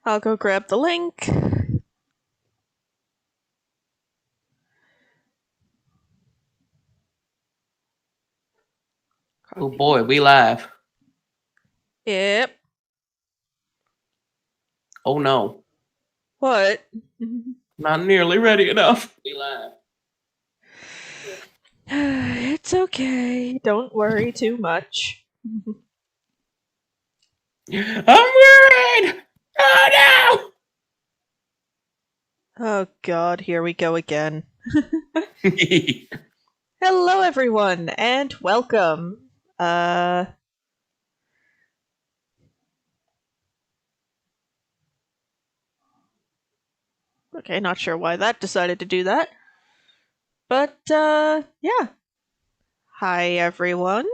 I'll go grab the link. Oh boy, we live. Yep. Oh no. What? Not nearly ready enough. We live. It's okay. Don't worry too much. I'm worried! Oh Oh god, here we go again. no! Hello everyone, and welcome. Okay, not sure why that decided to do that. But, yeah. Hi everyone.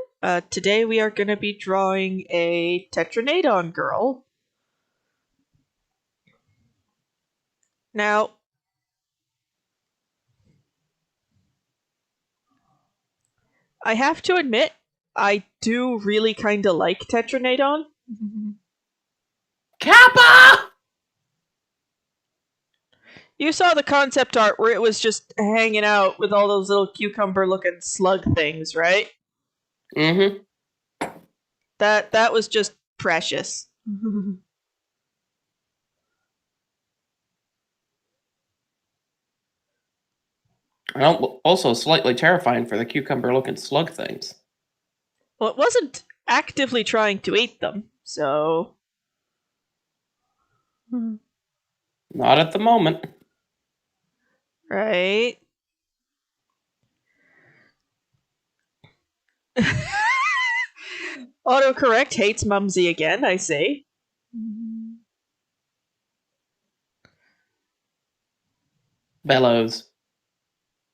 Today we are gonna be drawing a Tetranadon girl. Now, I have to admit, I do really kinda like Tetranadon. Kappa! You saw the concept art where it was just hanging out with all those little cucumber-looking slug things, right? Mm-hmm. That was just precious. Well, also slightly terrifying for the cucumber-looking slug things. Well, it wasn't actively trying to eat them, so. Not at the moment. Right? Autocorrect hates Mumsy again, I see. Bellows.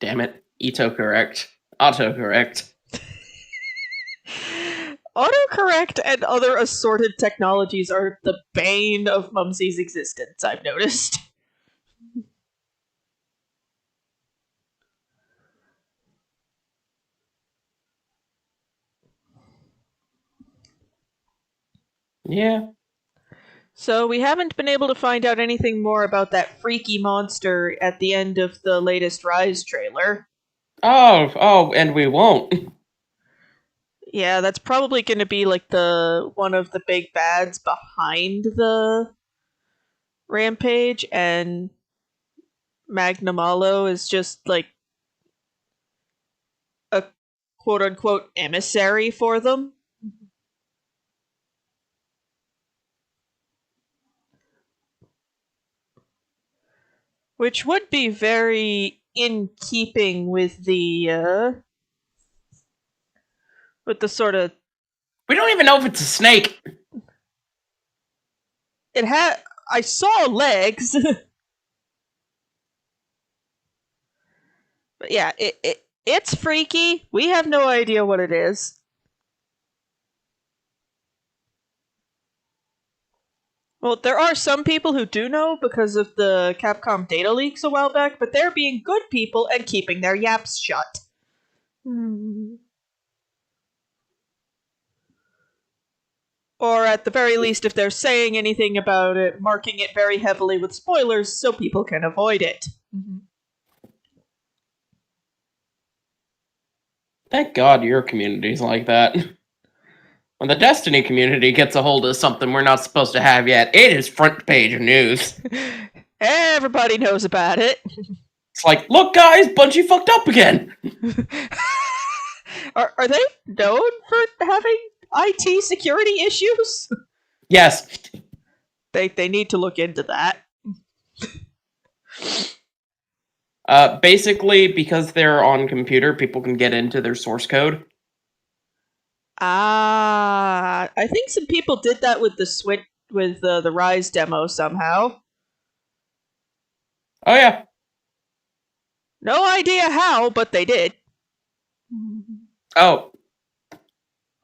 Damn it. Autocorrect. Autocorrect. Autocorrect and other assorted technologies are the bane of Mumsy's existence, I've noticed. Yeah. So we haven't been able to find out anything more about that freaky monster at the end of the latest Rise trailer. Oh, and we won't. Yeah, that's probably going to be like the one of the big bads behind the rampage, and Magnamalo is just like a quote unquote emissary for them. Which would be very in keeping with the sort of We don't even know if it's a snake. it had I saw legs. But yeah, it's freaky. We have no idea what it is. Well, there are some people who do know because of the Capcom data leaks a while back, but they're being good people and keeping their yaps shut. Or at the very least, if they're saying anything about it, marking it very heavily with spoilers so people can avoid it. Thank God your community's like that. When the Destiny community gets a hold of something we're not supposed to have yet, it is front page news. Everybody knows about it. It's like, look guys, Bungie fucked up again! Are they known for having IT security issues? Yes. They need to look into that. Basically, because they're on computer, people can get into their source code. I think some people did that with the Switch with the Rise demo somehow. Oh yeah. No idea how, but they did. Oh,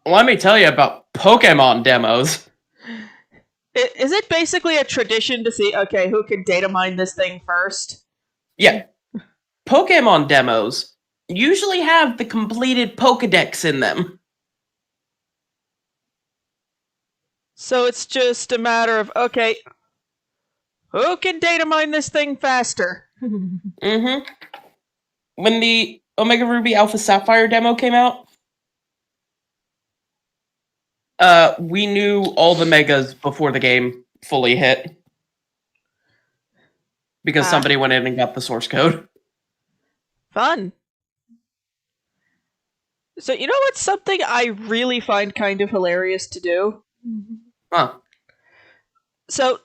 let me tell you about Pokemon demos. Is it basically a tradition to see, okay, who can data mine this thing first? Yeah. Pokemon demos usually have the completed Pokedex in them. So it's just a matter of, okay, Who can data mine this thing faster? Mm-hmm. When the Omega Ruby Alpha Sapphire demo came out, we knew all the megas before the game fully hit. Because somebody went in and got the source code. Fun. So, you know what's something I really find kind of hilarious to do? Huh. So,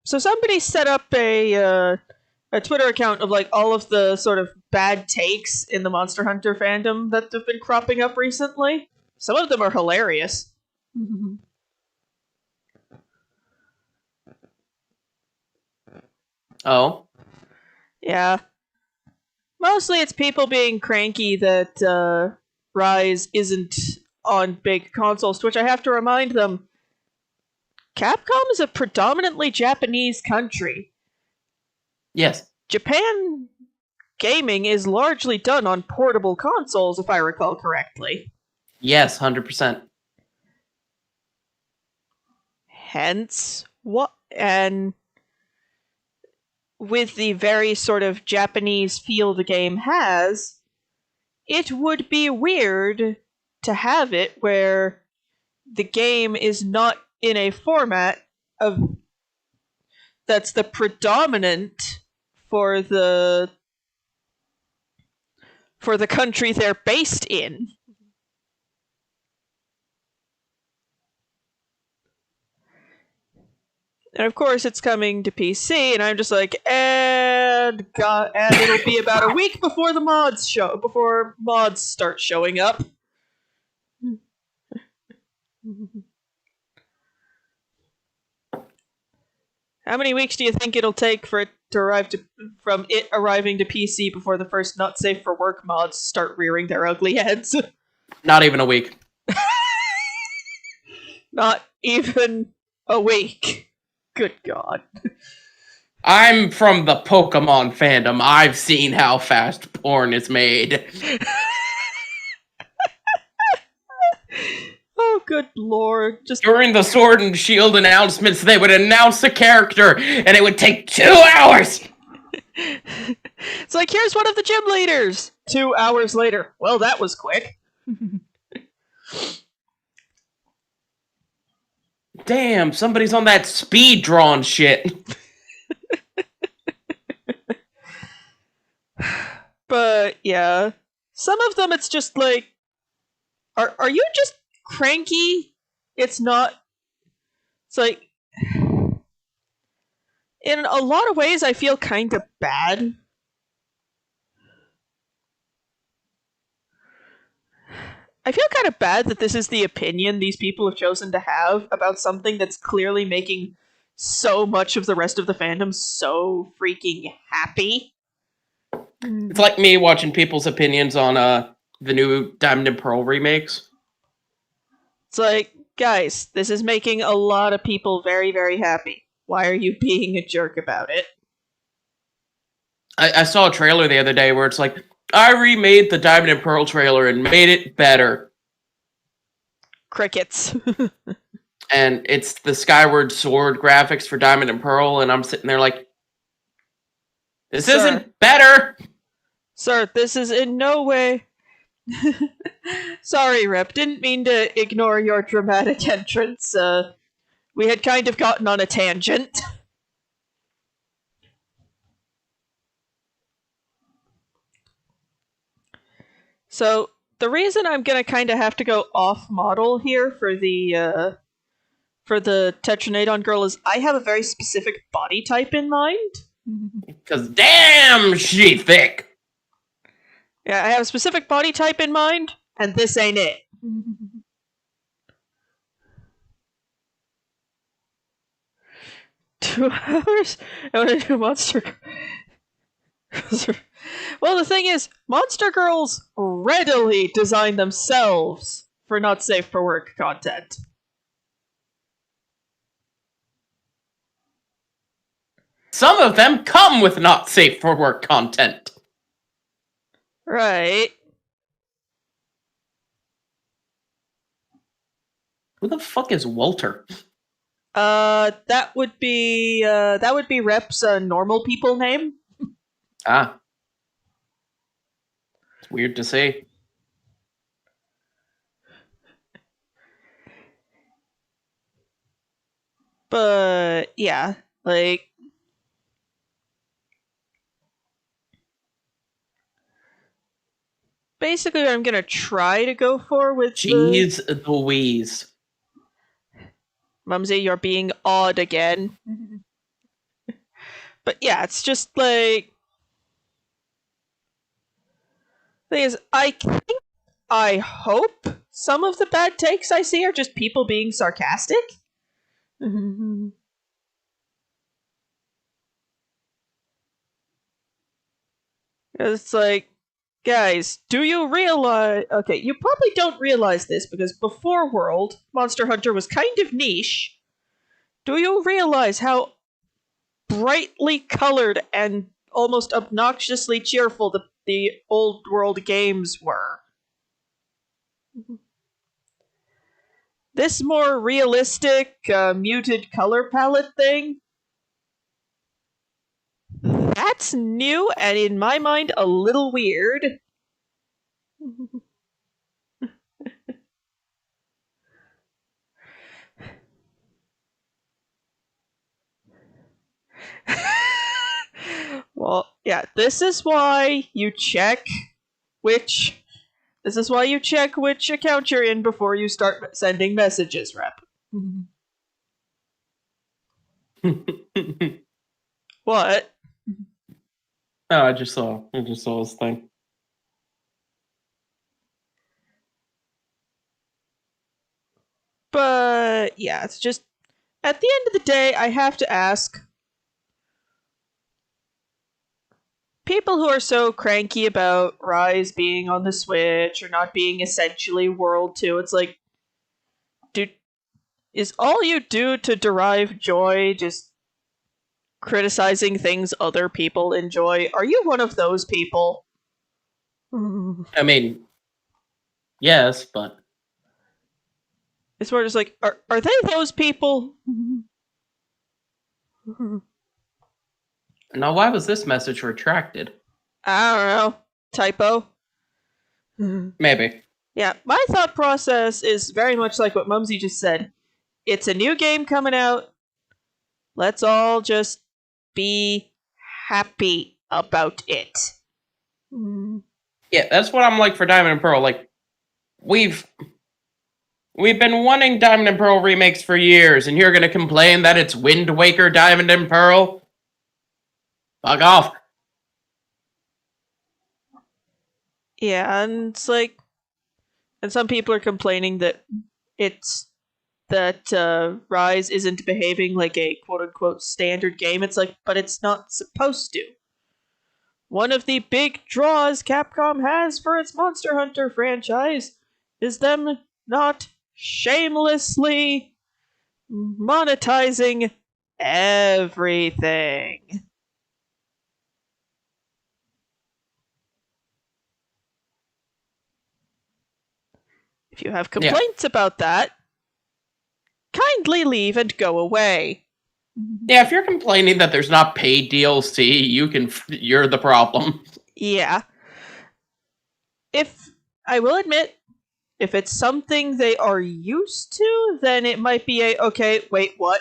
somebody set up a Twitter account of like all of the sort of bad takes in the Monster Hunter fandom that have been cropping up recently. Some of them are hilarious. Oh. Yeah. Mostly it's people being cranky that Rise isn't on big consoles, to which I have to remind them Capcom is a predominantly Japanese country. Yes. Japan gaming is largely done on portable consoles, if I recall correctly. Yes, 100%. Hence, what? And with the very sort of Japanese feel the game has, it would be weird to have it where the game is not in a format of that's the predominant for the country they're based in. And of course, it's coming to PC, and I'm just like, and it'll be about a week before before mods start showing up. How many weeks do you think it'll take for it to from it arriving to PC before the first not safe for work mods start rearing their ugly heads? Not even a week. Not even a week. Good God. I'm from the Pokemon fandom. I've seen how fast porn is made. Oh, good Lord. Just During the Sword and Shield announcements, they would announce a character, and it would take 2 hours! It's like, here's one of the gym leaders! 2 hours later. Well, that was quick. Damn, somebody's on that speed-drawn shit. But, yeah. Some of them, it's just like, are you just cranky? It's not... It's like... In a lot of ways, I feel kind of bad. I feel kind of bad that this is the opinion these people have chosen to have about something that's clearly making so much of the rest of the fandom so freaking happy. It's like me watching people's opinions on the new Diamond and Pearl remakes. It's like, guys, this is making a lot of people very, very happy. Why are you being a jerk about it? I saw a trailer the other day where it's like, I remade the Diamond and Pearl trailer and made it better. Crickets. And it's the Skyward Sword graphics for Diamond and Pearl, and I'm sitting there like, this isn't better! Sir, this is in no way... Sorry, Rep. Didn't mean to ignore your dramatic entrance. We had kind of gotten on a tangent. So, the reason I'm gonna kind of have to go off-model here for the Tetranadon girl is I have a very specific body type in mind. Because damn, she thick! Yeah, I have a specific body type in mind, and this ain't it. 2 hours? I want to do Monster... Well, the thing is, Monster Girls readily design themselves for not safe for work content. Some of them come with not safe for work content. Right. Who the fuck is Walter? That would be Rep's normal people name. Ah. It's weird to see. But yeah, like basically what I'm gonna try to go for with the Jeez Louise. Mumsy, you're being odd again. But yeah, it's just like thing is, I hope some of the bad takes I see are just people being sarcastic. It's like, guys, do you realize? Okay, you probably don't realize this because before World, Monster Hunter was kind of niche. Do you realize how brightly colored and almost obnoxiously cheerful the old world games were? This more realistic, muted color palette thing, that's new and in my mind a little weird. Well, yeah, this is why you check which account you're in before you start sending messages, Rep. What? No, I just saw this thing. But yeah, it's just at the end of the day, I have to ask people who are so cranky about Rise being on the Switch or not being essentially World 2, it's like, dude, is all you do to derive joy just criticizing things other people enjoy? Are you one of those people? I mean, yes, but It's more just like, are they those people? now why was this message retracted? I don't know. Typo. Maybe. Yeah, my thought process is very much like what Mumsy just said. It's a new game coming out. Let's all just be happy about it. Yeah, that's what I'm like for Diamond and Pearl. Like, we've been wanting Diamond and Pearl remakes for years, and you're gonna complain that it's Wind Waker Diamond and Pearl? Fuck off. Yeah, and it's like, and some people are complaining that it's that Rise isn't behaving like a quote unquote standard game. It's like, but it's not supposed to. One of the big draws Capcom has for its Monster Hunter franchise is them not shamelessly monetizing everything. If you have complaints about that, kindly leave and go away. Yeah, if you're complaining that there's not paid DLC, you're the problem. Yeah. If I will admit, if it's something they are used to, then it might be a okay, wait, what?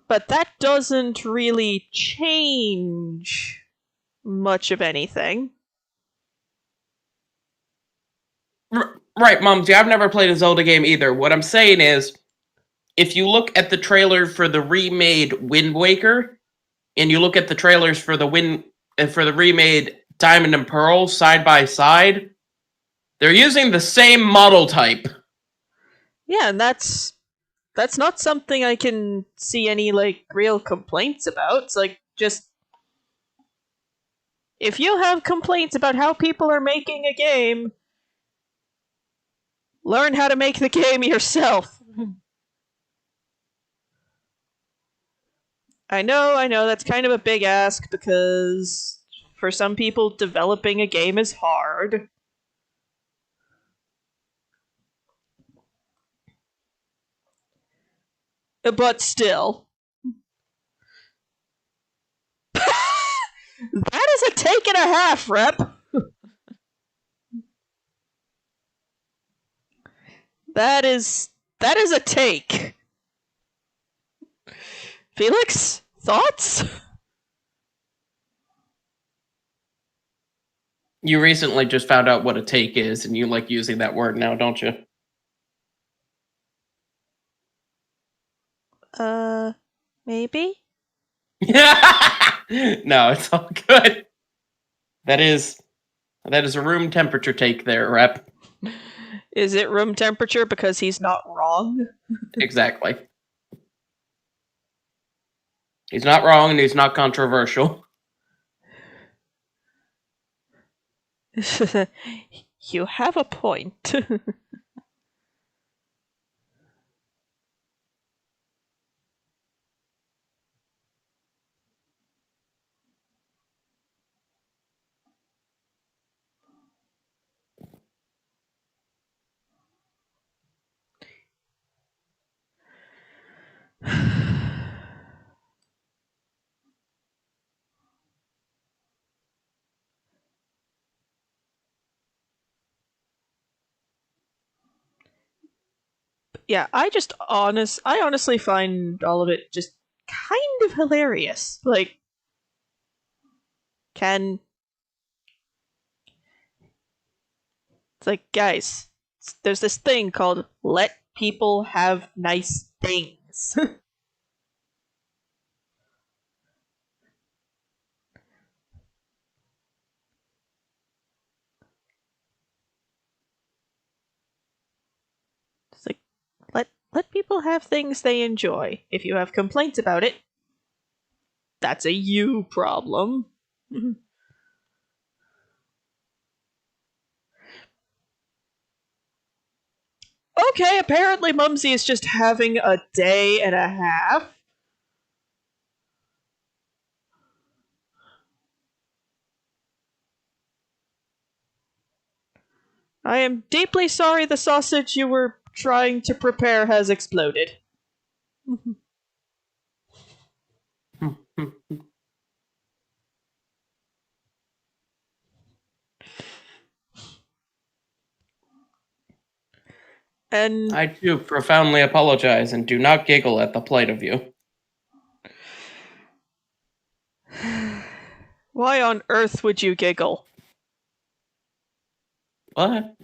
But that doesn't really change much of anything. Right, Mumsy, I've never played a Zelda game either. What I'm saying is, if you look at the trailer for the remade Wind Waker, and you look at the trailers for the remade Diamond and Pearl side by side, they're using the same model type. Yeah, and that's not something I can see any like real complaints about. It's like just if you have complaints about how people are making a game, learn how to make the game yourself. I know, that's kind of a big ask because for some people, developing a game is hard. But still. That is a take and a half, Rep. That is a take. Felix, thoughts? You recently just found out what a take is, and you like using that word now, don't you? Maybe? No, it's all good. That is a room temperature take there, Rep. Is it room temperature because he's not wrong? Exactly. He's not wrong and he's not controversial. You have a point. Yeah, I honestly find all of it just kind of hilarious. Like, can it's like, guys, there's this thing called let people have nice things. It's like let people have things they enjoy. If you have complaints about it, that's a you problem. Okay, apparently Mumsy is just having a day and a half. I am deeply sorry the sausage you were trying to prepare has exploded. And I too profoundly apologize and do not giggle at the plight of you. why on earth would you giggle? What?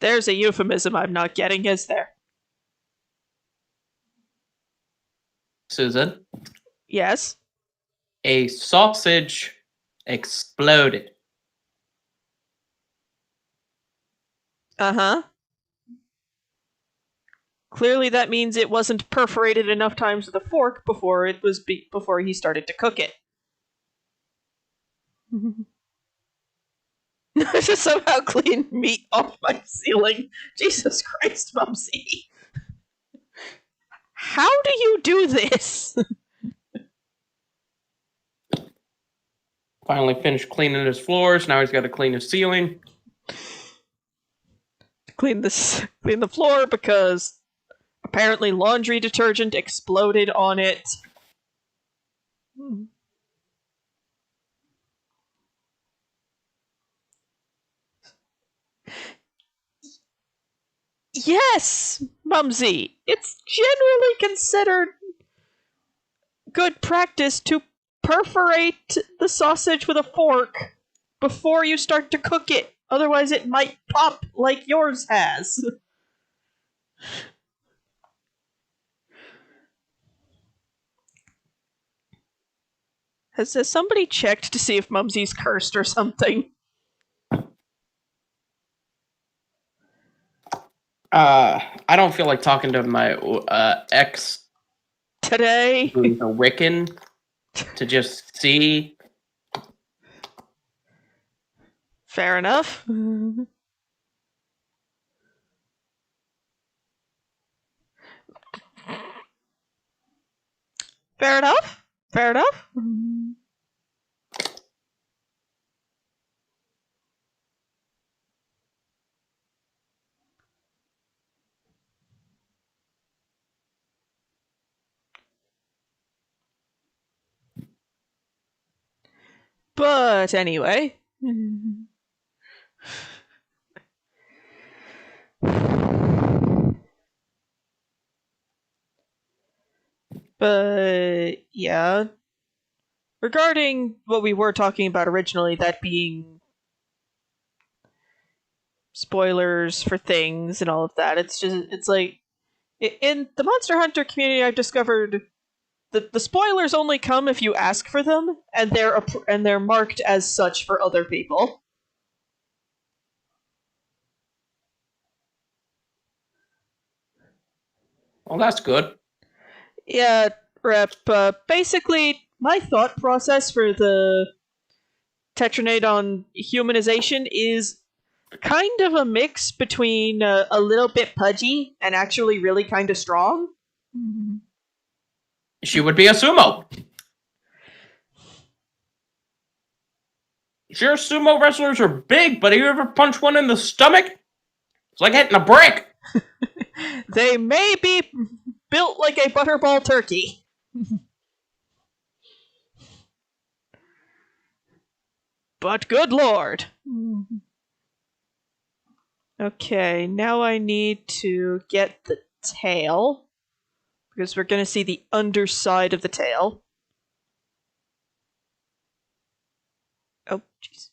There's a euphemism I'm not getting, is there? Susan? Yes? A sausage exploded. Uh-huh. Clearly that means it wasn't perforated enough times with a fork before before he started to cook it. I just somehow clean meat off my ceiling. Jesus Christ, Mumsy. How do you do this? Finally finished cleaning his floors. Now he's got to clean his ceiling. clean the floor because apparently laundry detergent exploded on it. Yes, Mumsy. It's generally considered good practice to perforate the sausage with a fork before you start to cook it. Otherwise, it might pop like yours has. Has somebody checked to see if Mumsy's cursed or something? I don't feel like talking to my ex Today? who's a Wiccan to just see. Fair enough. Fair enough. Fair enough. But anyway. But yeah. Regarding what we were talking about originally, that being spoilers for things and all of that, it's like in the Monster Hunter community I've discovered the spoilers only come if you ask for them, and they're marked as such for other people. Well, that's good. Yeah, Rep. Basically, my thought process for the Tetranadon humanization is kind of a mix between a little bit pudgy and actually really kind of strong. She would be a sumo. Sure, sumo wrestlers are big, but you ever punch one in the stomach? It's like hitting a brick. They may be built like a butterball turkey. But good lord. Okay, now I need to get the tail, because we're going to see the underside of the tail. Oh, jeez.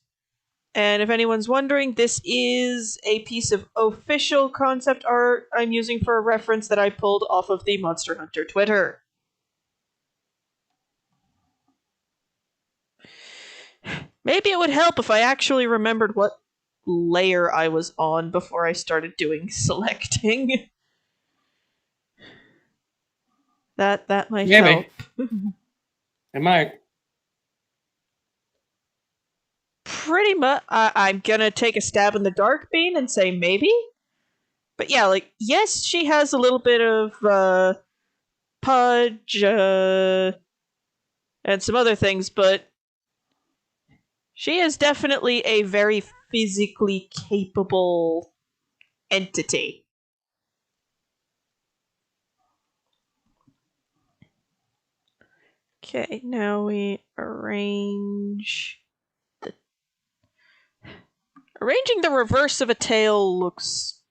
And if anyone's wondering, this is a piece of official concept art I'm using for a reference that I pulled off of the Monster Hunter Twitter. Maybe it would help if I actually remembered what layer I was on before I started doing selecting. That might help. It might. Pretty much, I'm gonna take a stab in the dark bean and say maybe. But yeah, like, yes, she has a little bit of pudge and some other things, but she is definitely a very physically capable entity. Okay, now we arrange the... Arranging the reverse of a tail looks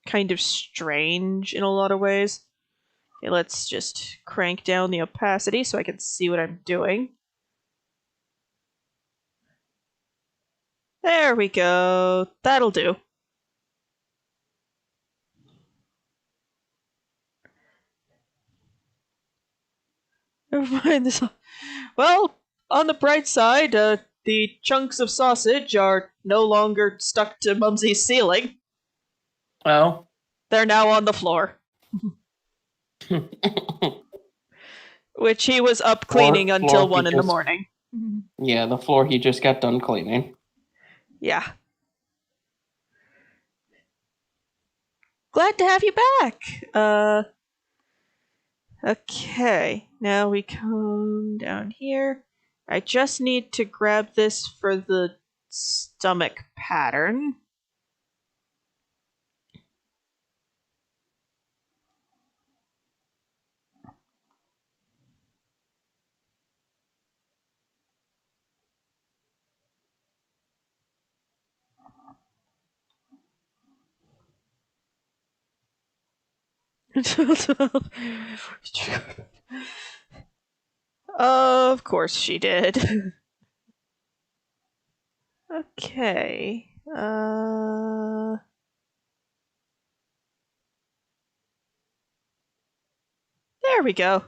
kind of strange in a lot of ways. Okay, let's just crank down the opacity so I can see what I'm doing. There we go. That'll do. Never mind this. Well, on the bright side, the chunks of sausage are no longer stuck to Mumsy's ceiling. Well. They're now on the floor. Which he was up cleaning until 1 in the morning. Yeah, the floor he just got done cleaning. Yeah. Glad to have you back. Okay, now we come down here. I just need to grab this for the stomach pattern. Of course she did. Okay. There we go.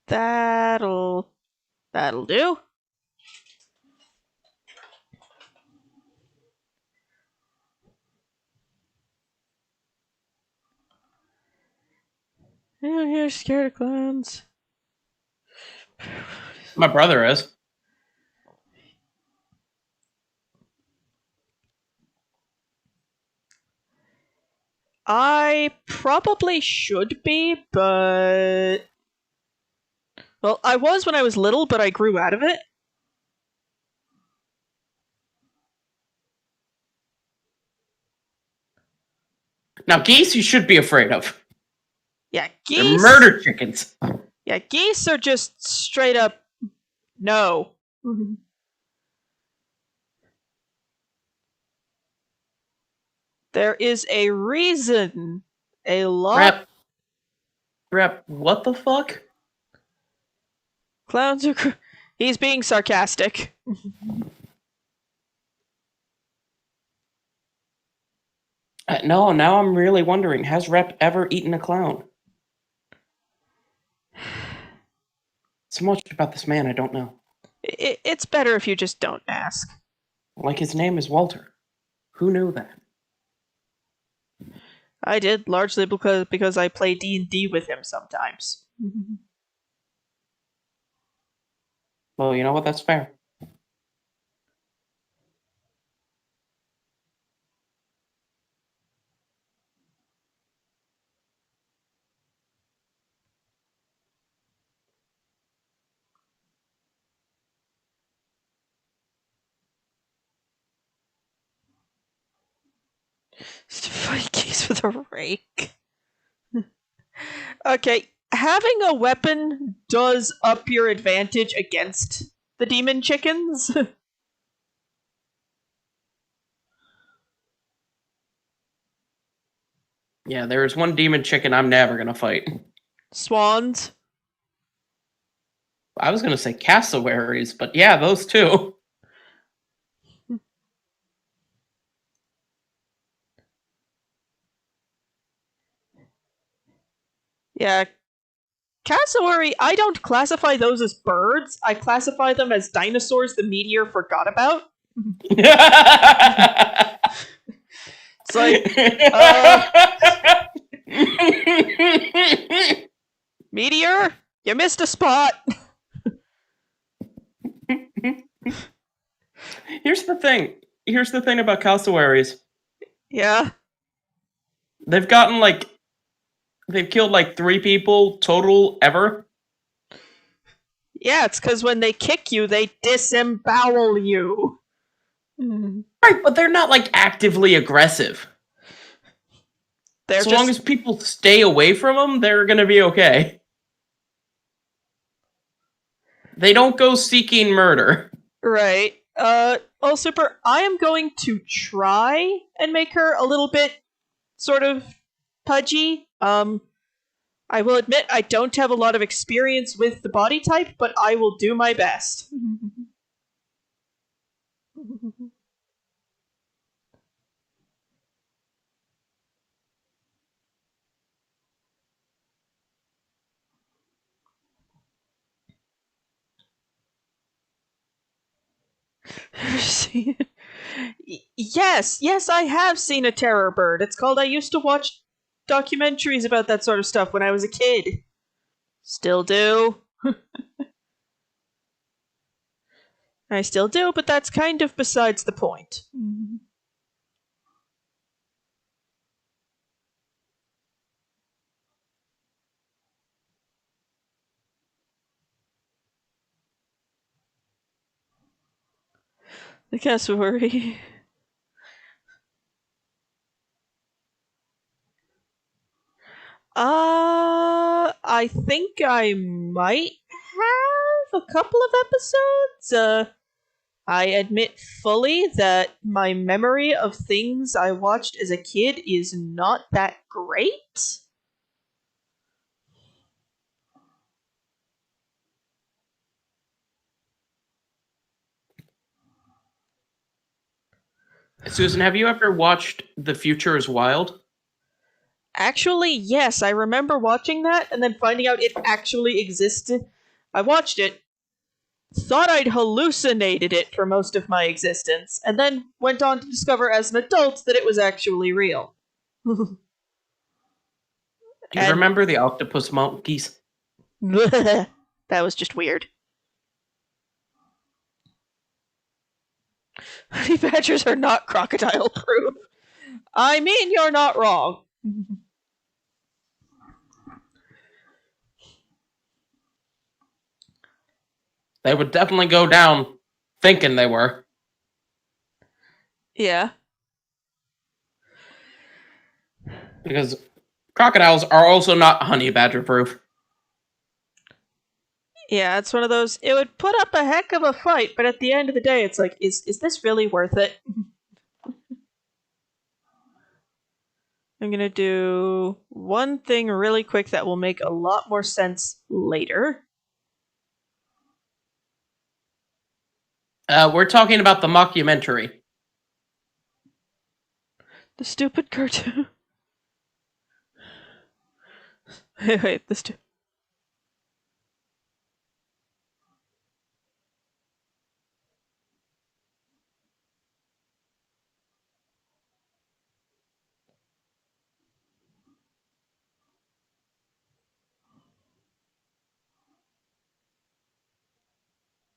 That'll do. Yeah, you're scared of clowns. My brother is. I probably should be, but... Well, I was when I was little, but I grew out of it. Now, geese you should be afraid of. Yeah, geese... They're murder chickens. Yeah, geese are just straight up No. There is a reason. A lot. Rep, what the fuck? Clowns are. He's being sarcastic. No, now I'm really wondering, has Rep ever eaten a clown? So much about this man I don't know. It's better if you just don't ask. Like his name is Walter. Who knew that? I did, largely because I play D&D with him sometimes. Well, you know what? That's fair. Vikings with a rake. Okay, having a weapon does up your advantage against the demon chickens. Yeah, there's one demon chicken I'm never gonna fight. Swans. I was gonna say cassowaries, but yeah, those two. Yeah, cassowary, I don't classify those as birds. I classify them as dinosaurs the meteor forgot about. It's like, meteor, you missed a spot. Here's the thing. Here's the thing about cassowaries. Yeah. They've killed like 3 people total ever. Yeah, it's because when they kick you, they disembowel you. Right, but they're not like actively aggressive. They're Long as people stay away from them, they're gonna be okay. They don't go seeking murder. Right. Super, I am going to try and make her a little bit sort of pudgy. I will admit I don't have a lot of experience with the body type, but I will do my best. Yes, I have seen a terror bird. It's called I used to watch documentaries about that sort of stuff when I was a kid. Still do. I still do, but that's kind of besides the point. The cassowary. I think I might have a couple of episodes. I admit fully that my memory of things I watched as a kid is not that great. Susan, have you ever watched The Future is Wild? Actually, yes, I remember watching that and then finding out it actually existed. I watched it, thought I'd hallucinated it for most of my existence, and then went on to discover as an adult that it was actually real. Do you remember the octopus monkeys? That was just weird. Honey badgers are not crocodile proof. I mean, you're not wrong. They would definitely go down thinking they were. Yeah. Because crocodiles are also not honey badger proof. Yeah, it's one of those. It would put up a heck of a fight, but at the end of the day, it's like, is this really worth it? I'm gonna do one thing really quick that will make a lot more sense later. We're talking about the mockumentary. The stupid cartoon. Wait,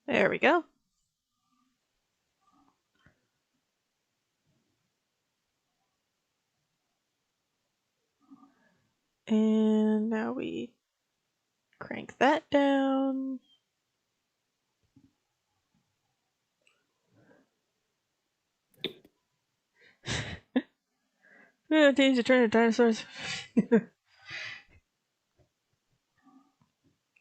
there we go. And now we crank that down. Teens to turn into dinosaurs.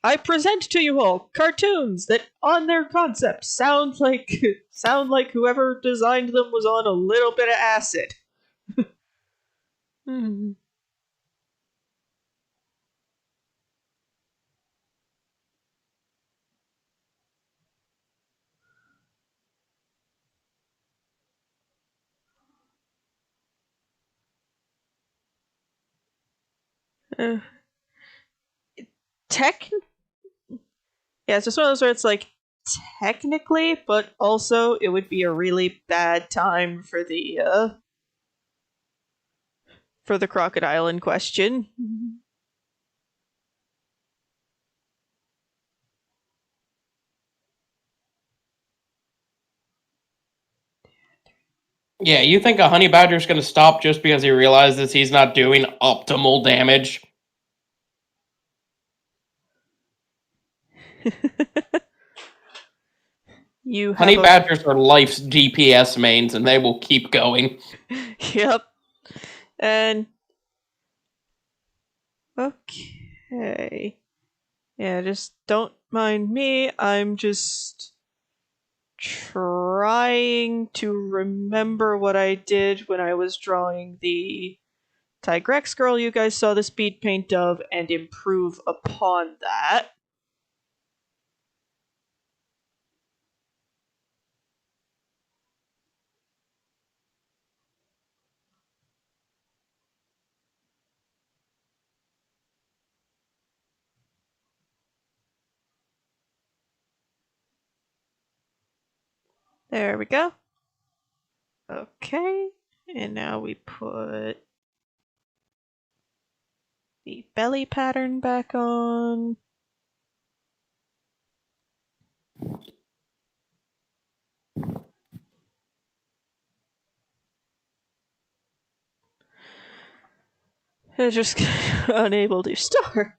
I present to you all cartoons that, on their concept, sound like whoever designed them was on a little bit of acid. Uh, tech. Yeah, it's just one of those where it's like technically, but also it would be a really bad time for the crocodile in question. Yeah, you think a honey badger's going to stop just because he realizes he's not doing optimal damage? You Honey have a badgers are life's DPS mains, and they will keep going. yep. And okay. Yeah, just don't mind me. I'm just trying to remember what I did when I was drawing the Tigrex girl you guys saw the speed paint of and improve upon that. There we go. Okay. And now we put the belly pattern back on. I'm just unable to start.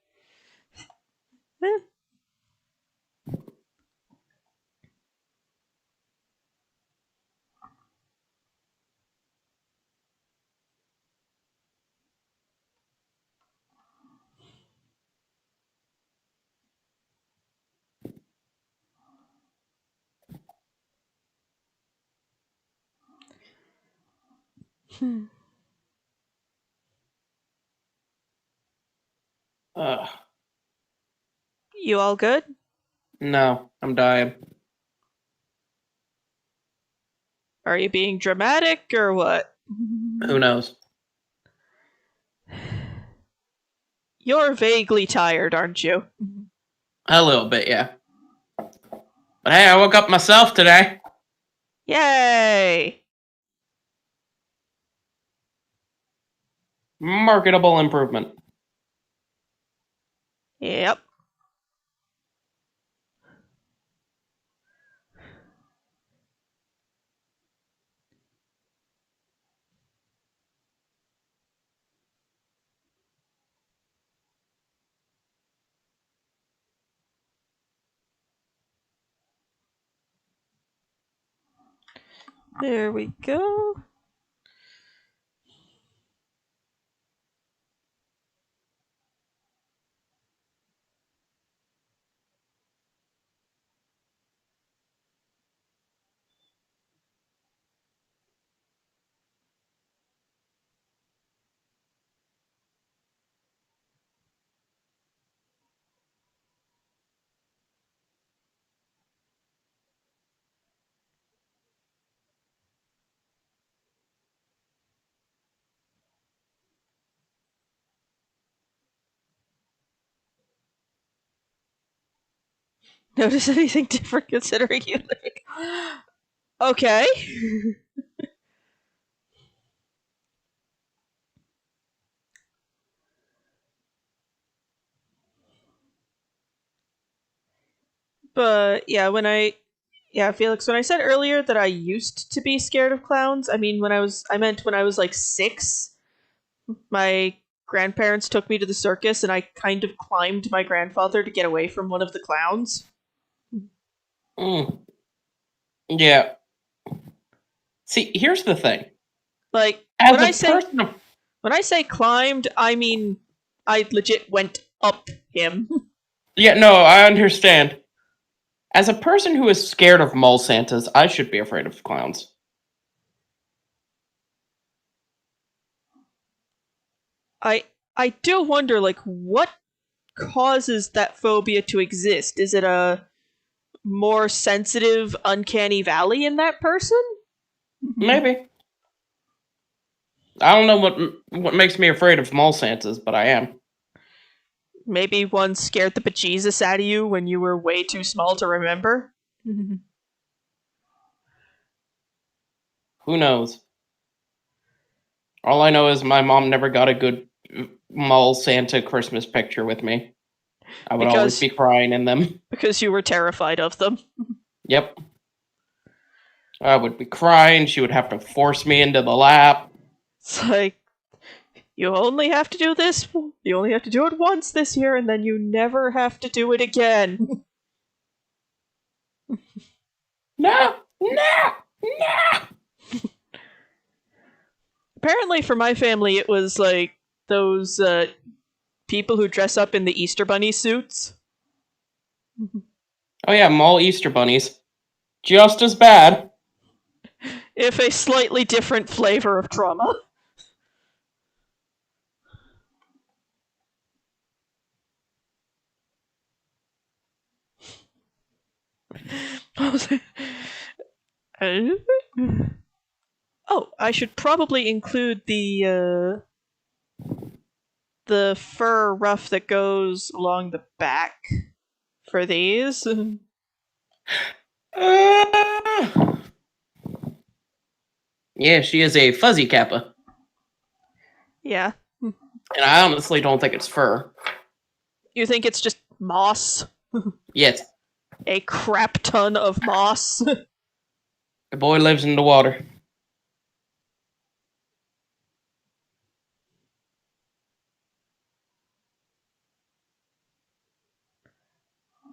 Ugh. You all good? No, I'm dying. Are you being dramatic or what? Who knows? You're vaguely tired, aren't you? A little bit, yeah. But hey, I woke up myself today. Yay! Marketable improvement. Yep. There we go. notice anything different considering you like. Okay. But yeah, Felix, when I said earlier that I used to be scared of clowns, I meant when I was like 6, my grandparents took me to the circus and I kind of climbed my grandfather to get away from one of the clowns. Mm. Yeah. See, here's the thing. Like, As a person of when I say climbed, I mean I legit went up him. Yeah, no, I understand. As a person who is scared of mall Santas, I should be afraid of clowns. I do wonder, like, what causes that phobia to exist? Is it a more sensitive, uncanny valley in that person? Maybe. I don't know what makes me afraid of mall Santas, but I am. Maybe one scared the bejesus out of you when you were way too small to remember? Who knows? All I know is my mom never got a good mall Santa Christmas picture with me. I would always be crying in them. Because you were terrified of them. Yep. I would be crying. She would have to force me into the lap. It's like, you only have to do this. You only have to do it once this year, and then you never have to do it again. No. Apparently, for my family, it was like those people who dress up in the Easter Bunny suits. Oh yeah, mall Easter bunnies. Just as bad. If a slightly different flavor of trauma. Oh, I should probably include the fur ruff that goes along the back for these. Yeah, she is a fuzzy kappa. Yeah. And I honestly don't think it's fur. You think it's just moss? Yes. A crap ton of moss. The boy lives in the water.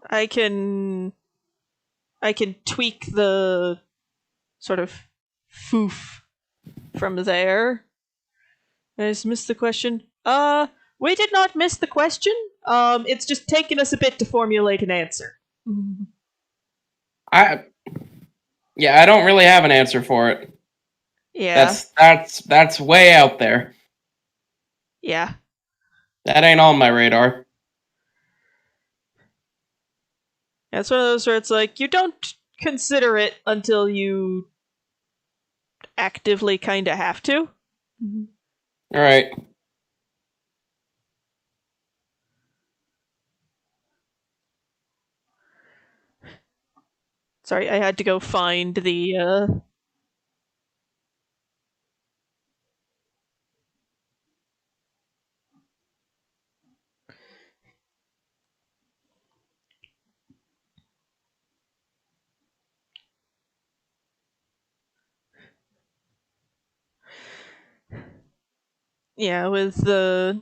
I can tweak the sort of foof from there. I just missed the question. We did not miss the question. It's just taken us a bit to formulate an answer. I don't really have an answer for it. Yeah. That's way out there. Yeah. That ain't on my radar. It's one of those where it's like, you don't consider it until you actively kind of have to. Alright. Sorry, I had to go find the, yeah, with the...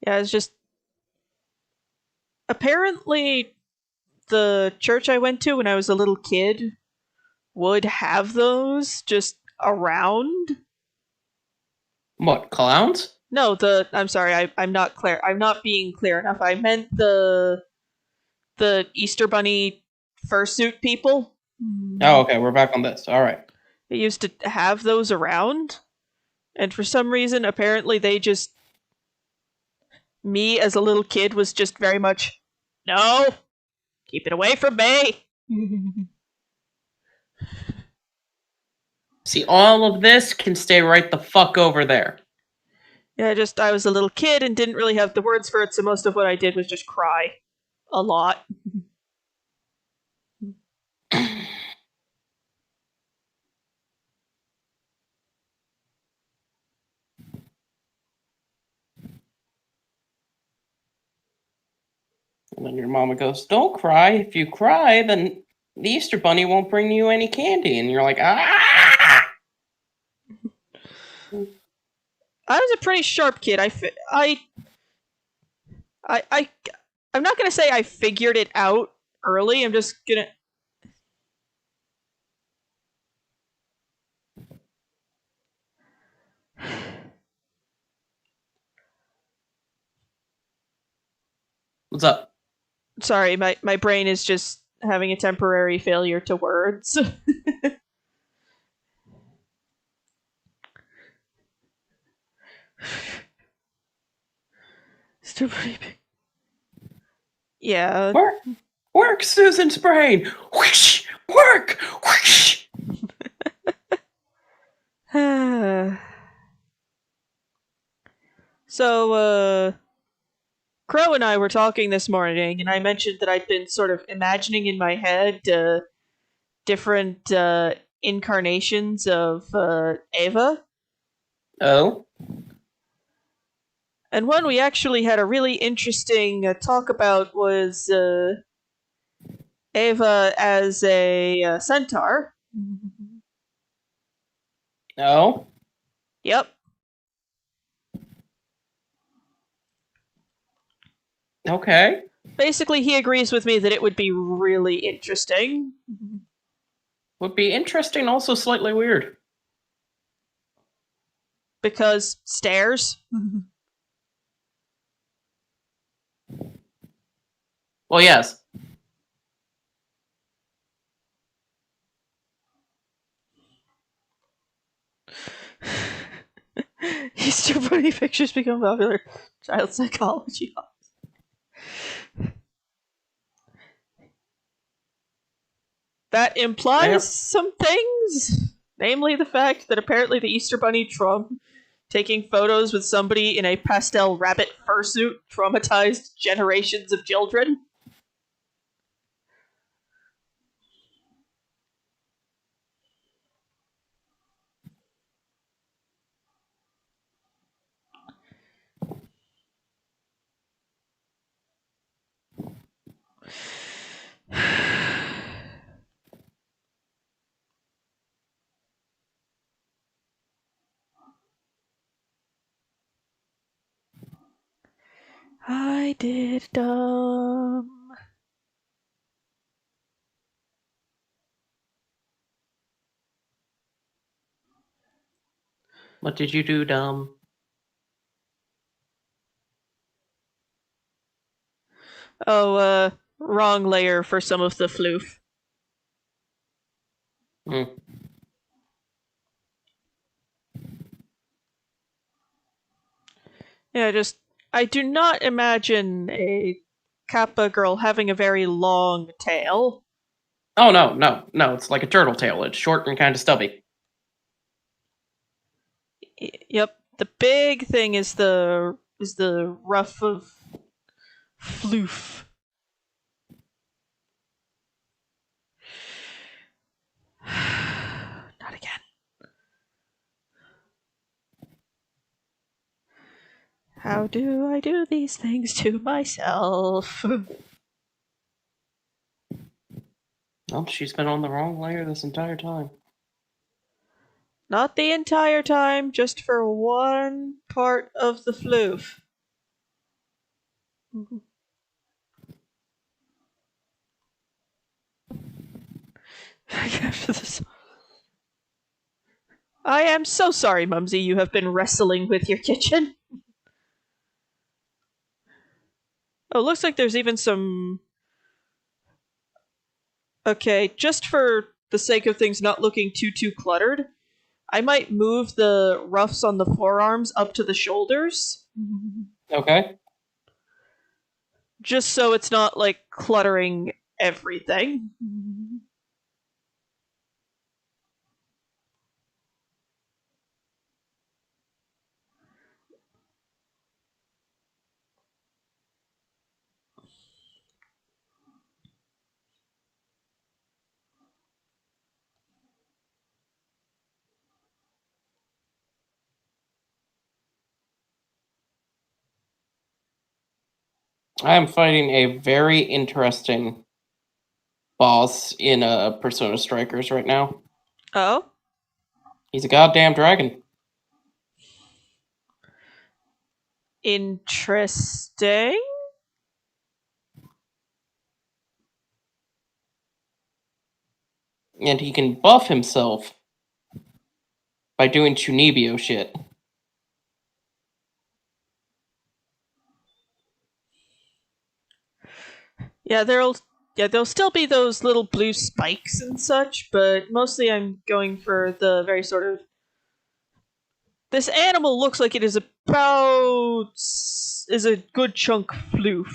Yeah, it's just... Apparently, the church I went to when I was a little kid would have those just around. What, clowns? No, I'm sorry, I'm not clear. I'm not being clear enough. I meant the Easter Bunny fursuit people. Oh, okay, we're back on this. Alright. They used to have those around, and for some reason, apparently they just... Me as a little kid was just very much, no, keep it away from me. See, all of this can stay right the fuck over there. Yeah, I was a little kid and didn't really have the words for it, so most of what I did was just cry. A lot. And then your mama goes, "Don't cry. If you cry, then the Easter Bunny won't bring you any candy." And you're like, "Ah!" I was a pretty sharp kid. I I'm not gonna say I figured it out early. I'm just gonna. What's up? Sorry, my brain is just having a temporary failure to words. Stupid. Yeah. Work, work, Susan's brain. Whoosh, work, whoosh. So, Crow and I were talking this morning, and I mentioned that I'd been sort of imagining in my head different incarnations of Ava. Oh, And one we actually had a really interesting talk about was Ava as a centaur. no. Yep. Okay. Basically, he agrees with me that it would be really interesting. Would be interesting, also slightly weird. Because stairs. Well, yes. Easter Bunny pictures become popular. Child psychology. That implies Yep. some things. Namely, the fact that apparently the Easter Bunny taking photos with somebody in a pastel rabbit fursuit traumatized generations of children. I did dumb. What did you do, dumb? Oh, wrong layer for some of the floof. Hmm. Yeah, I do not imagine a Kappa girl having a very long tail. Oh, no, no, no. It's like a turtle tail. It's short and kind of stubby. Yep. The big thing is the ruff of floof. Not again. How do I do these things to myself? Oh, she's been on the wrong layer this entire time. Not the entire time, just for one part of the floof. I am so sorry, Mumsy, you have been wrestling with your kitchen. Oh, looks like there's even some. Okay, just for the sake of things not looking too cluttered, I might move the ruffs on the forearms up to the shoulders. Okay. Just so it's not like cluttering everything. I am fighting a very interesting boss in Persona Strikers right now. Oh? He's a goddamn dragon. Interesting. And he can buff himself by doing Chunibyo shit. Yeah, there'll still be those little blue spikes and such, but mostly I'm going for the very sort of. This animal looks like it is a good chunk floof.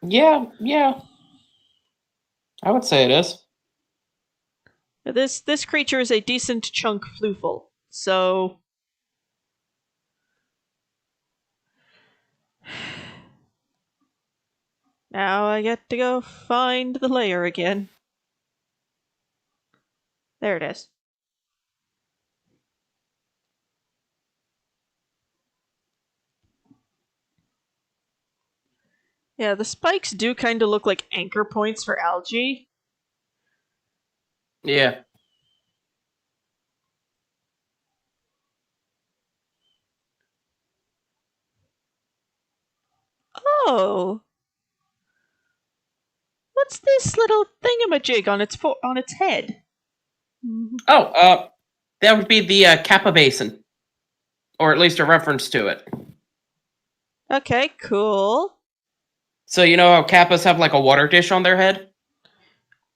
Yeah. I would say it is. This creature is a decent chunk floofle. So now I get to go find the layer again. There it is. Yeah, the spikes do kind of look like anchor points for algae. Yeah. Oh, what's this little thingamajig on its head? Oh, that would be the Kappa Basin. Or at least a reference to it. Okay, cool. So you know how Kappas have like a water dish on their head?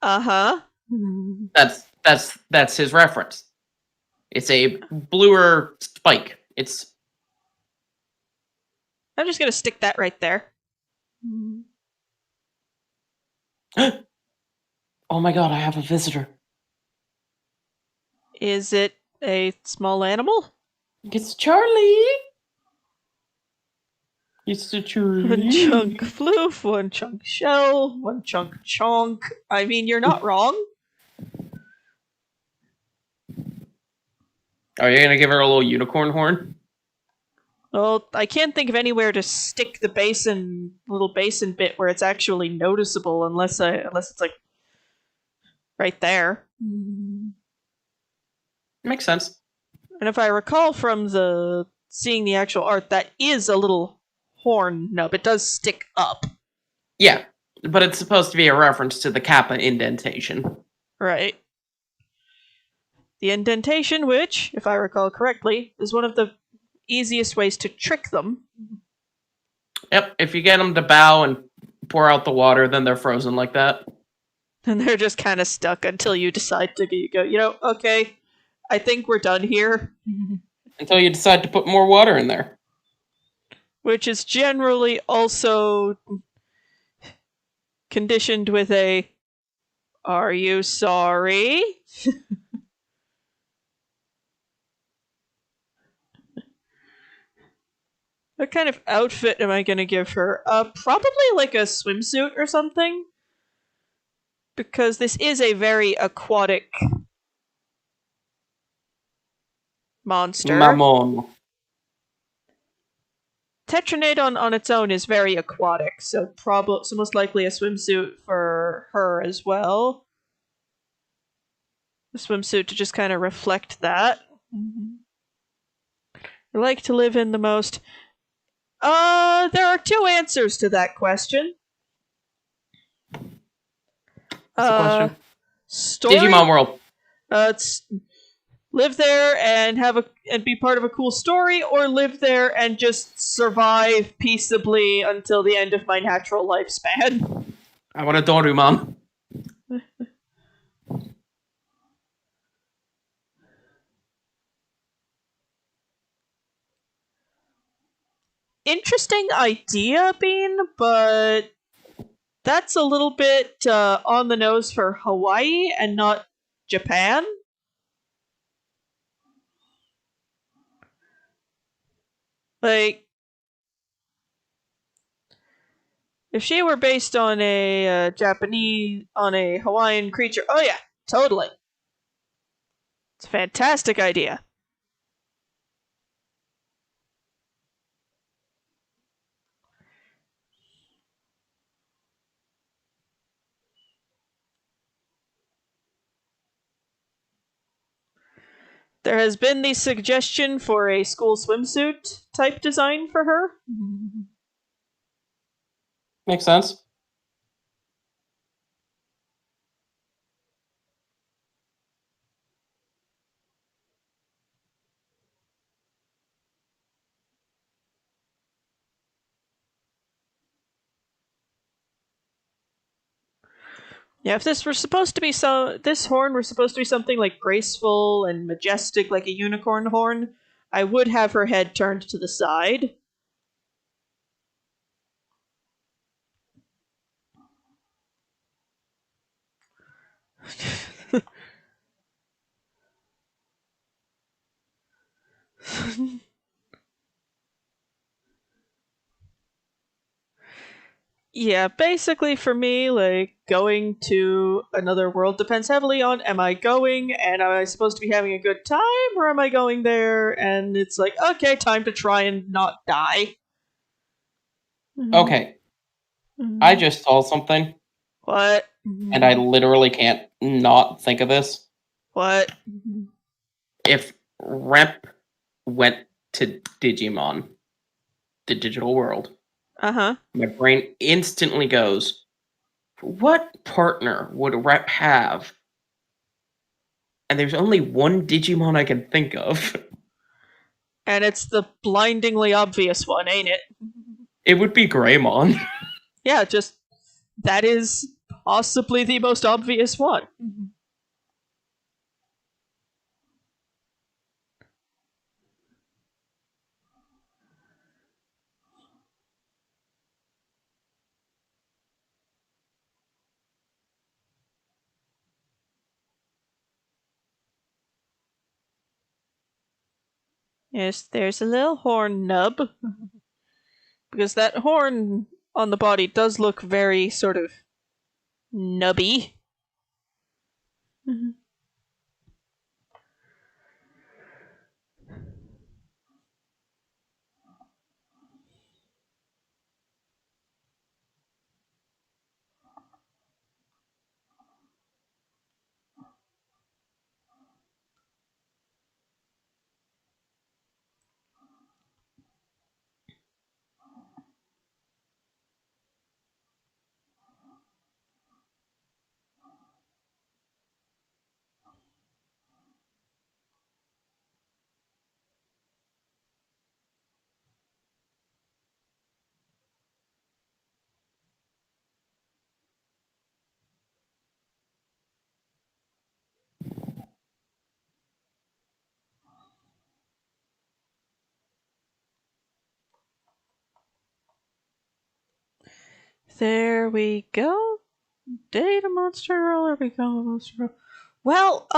Uh-huh. That's his reference. It's a bluer spike. It's I'm just gonna stick that right there. oh my god, I have a visitor. Is it a small animal? It's Charlie. It's the One Charlie. chunk floof, one chunk shell, one chunk chonk. I mean, you're not wrong. Are you gonna give her a little unicorn horn? Well, I can't think of anywhere to stick the little basin bit where it's actually noticeable, unless it's like right there. Makes sense. And if I recall from seeing the actual art, that is a little horn nub. It does stick up. Yeah, but it's supposed to be a reference to the Kappa indentation. Right. The indentation, which, if I recall correctly, is one of the easiest ways to trick them. Yep, if you get them to bow and pour out the water, then they're frozen like that. And they're just kind of stuck until you decide to go, okay, I think we're done here. Until you decide to put more water in there. Which is generally also conditioned with a, "Are you sorry?" What kind of outfit am I going to give her? Probably like a swimsuit or something. Because this is a very aquatic monster. Mamon. Tetranadon on its own is very aquatic, so most likely a swimsuit for her as well. A swimsuit to just kind of reflect that. I like to live in the most. There are two answers to that question. What's the question? Story. Digimon World. It's live there and be part of a cool story, or live there and just survive peaceably until the end of my natural lifespan. I want a Dorumon. Interesting idea, Bean, but that's a little bit on the nose for Hawaii and not Japan. Like, if she were based on a Hawaiian creature, oh yeah, totally. It's a fantastic idea. There has been the suggestion for a school swimsuit type design for her. Makes sense. Yeah, if this horn were supposed to be something like graceful and majestic, like a unicorn horn, I would have her head turned to the side. Yeah, basically for me, like, going to another world depends heavily on am I going and am I supposed to be having a good time or am I going there and it's like, okay, time to try and not die. Okay, I just saw something, What? and I literally can't not think of this. What? If Rep went to Digimon, the digital world, Uh-huh. my brain instantly goes, what partner would Rep have? And there's only one Digimon I can think of. And it's the blindingly obvious one, ain't it? It would be Greymon. Yeah, just that is possibly the most obvious one. Yes, there's a little horn nub. Because that horn on the body does look very sort of nubby. There we go. Data monster roller, we go monster roller. Well,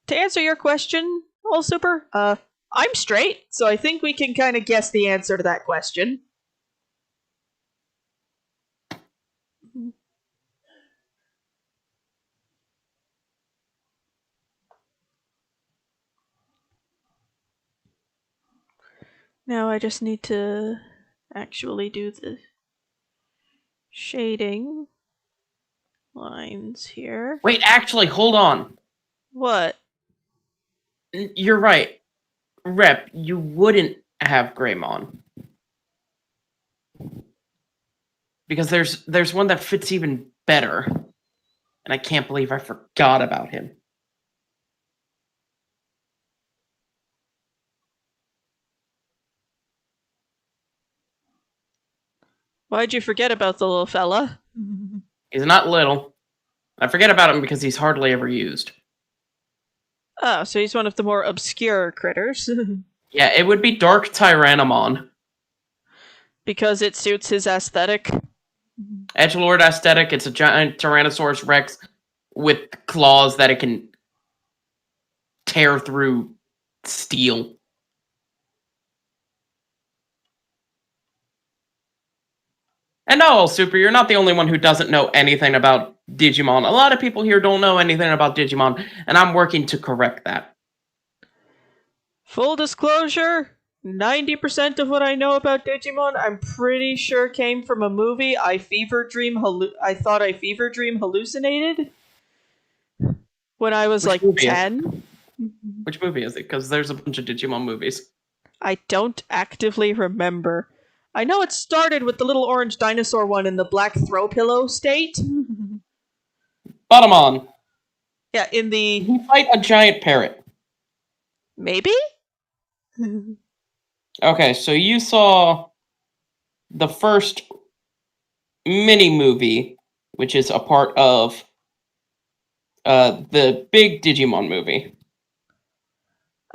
to answer your question, All Super, I'm straight, so I think we can kind of guess the answer to that question. Now I just need to actually do the shading lines here. Wait, actually, hold on. What? You're right. Rep, you wouldn't have Greymon. Because there's one that fits even better. And I can't believe I forgot about him. Why'd you forget about the little fella? He's not little. I forget about him because he's hardly ever used. Oh, so he's one of the more obscure critters. Yeah, it would be Dark Tyrannomon. Because it suits his aesthetic. Edgelord aesthetic, it's a giant Tyrannosaurus Rex with claws that it can tear through steel. And no, Super, you're not the only one who doesn't know anything about Digimon. A lot of people here don't know anything about Digimon, and I'm working to correct that. Full disclosure, 90% of what I know about Digimon, I'm pretty sure came from a movie I thought I fever dream hallucinated. when I was Which like movie is 10. Which movie is it? Because there's a bunch of Digimon movies. I don't actively remember. I know it started with the little orange dinosaur one in the black throw pillow state. Butamon. Yeah, in the... You fight a giant parrot. Maybe? Okay, so you saw the first mini movie, which is a part of the big Digimon movie.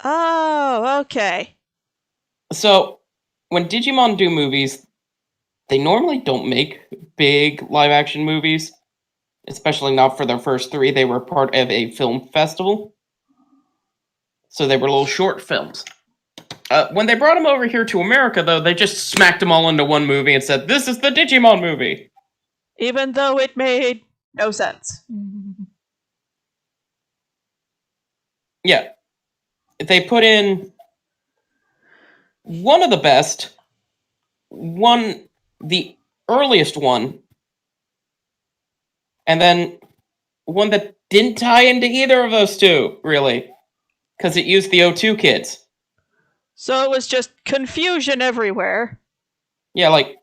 Oh, okay. So when Digimon do movies, they normally don't make big live action movies, especially not for their first three. They were part of a film festival, so they were little short films. When they brought them over here to America, though, they just smacked them all into one movie and said, "This is the Digimon movie." Even though it made no sense. Yeah, they put in one of the best, the earliest one, and then one that didn't tie into either of those two, really, because it used the O2 kids. So it was just confusion everywhere. Yeah, like,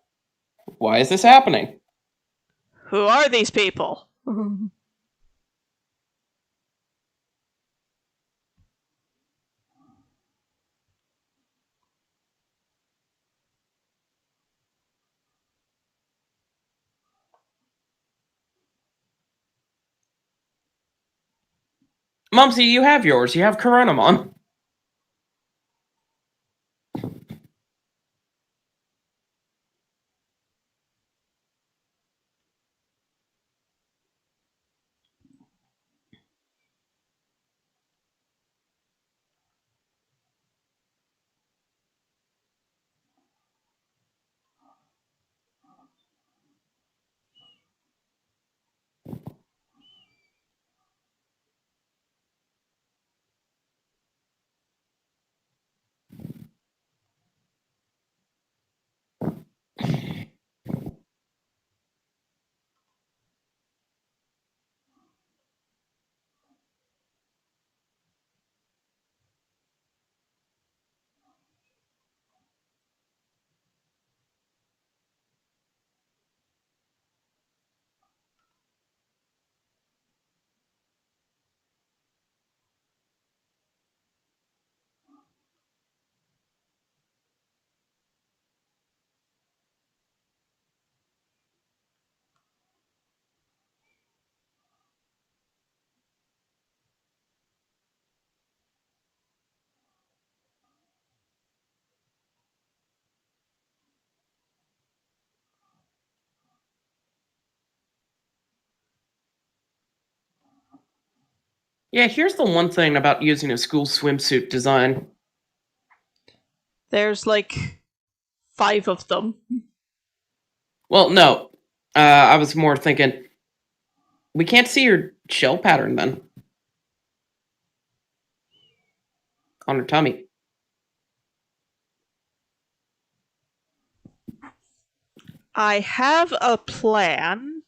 why is this happening? Who are these people? Mumsy, you have yours. You have Coronamon. Yeah, here's the one thing about using a school swimsuit design. There's like 5 of them. Well, no. I was more thinking, we can't see your shell pattern then on her tummy. I have a plan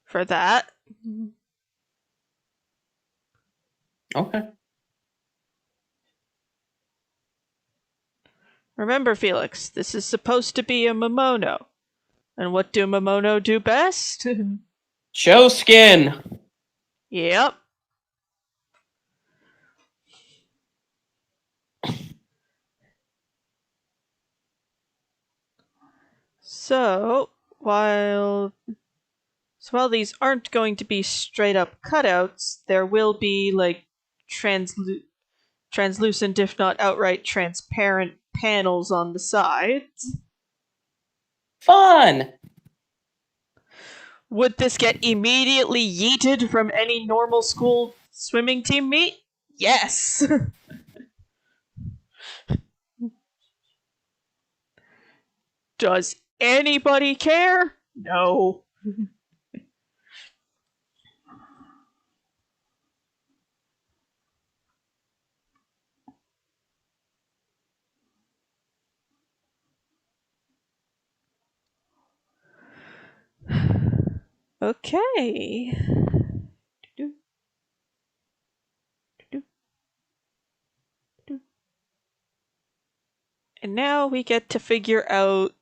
for that. Okay. Remember, Felix, this is supposed to be a Momono. And what do Momono do best? Show skin. Yep. So, while these aren't going to be straight up cutouts, there will be like translucent, if not outright transparent, panels on the sides. Fun. Would this get immediately yeeted from any normal school swimming team meet? Yes. Does anybody care? No. Okay. And now we get to figure out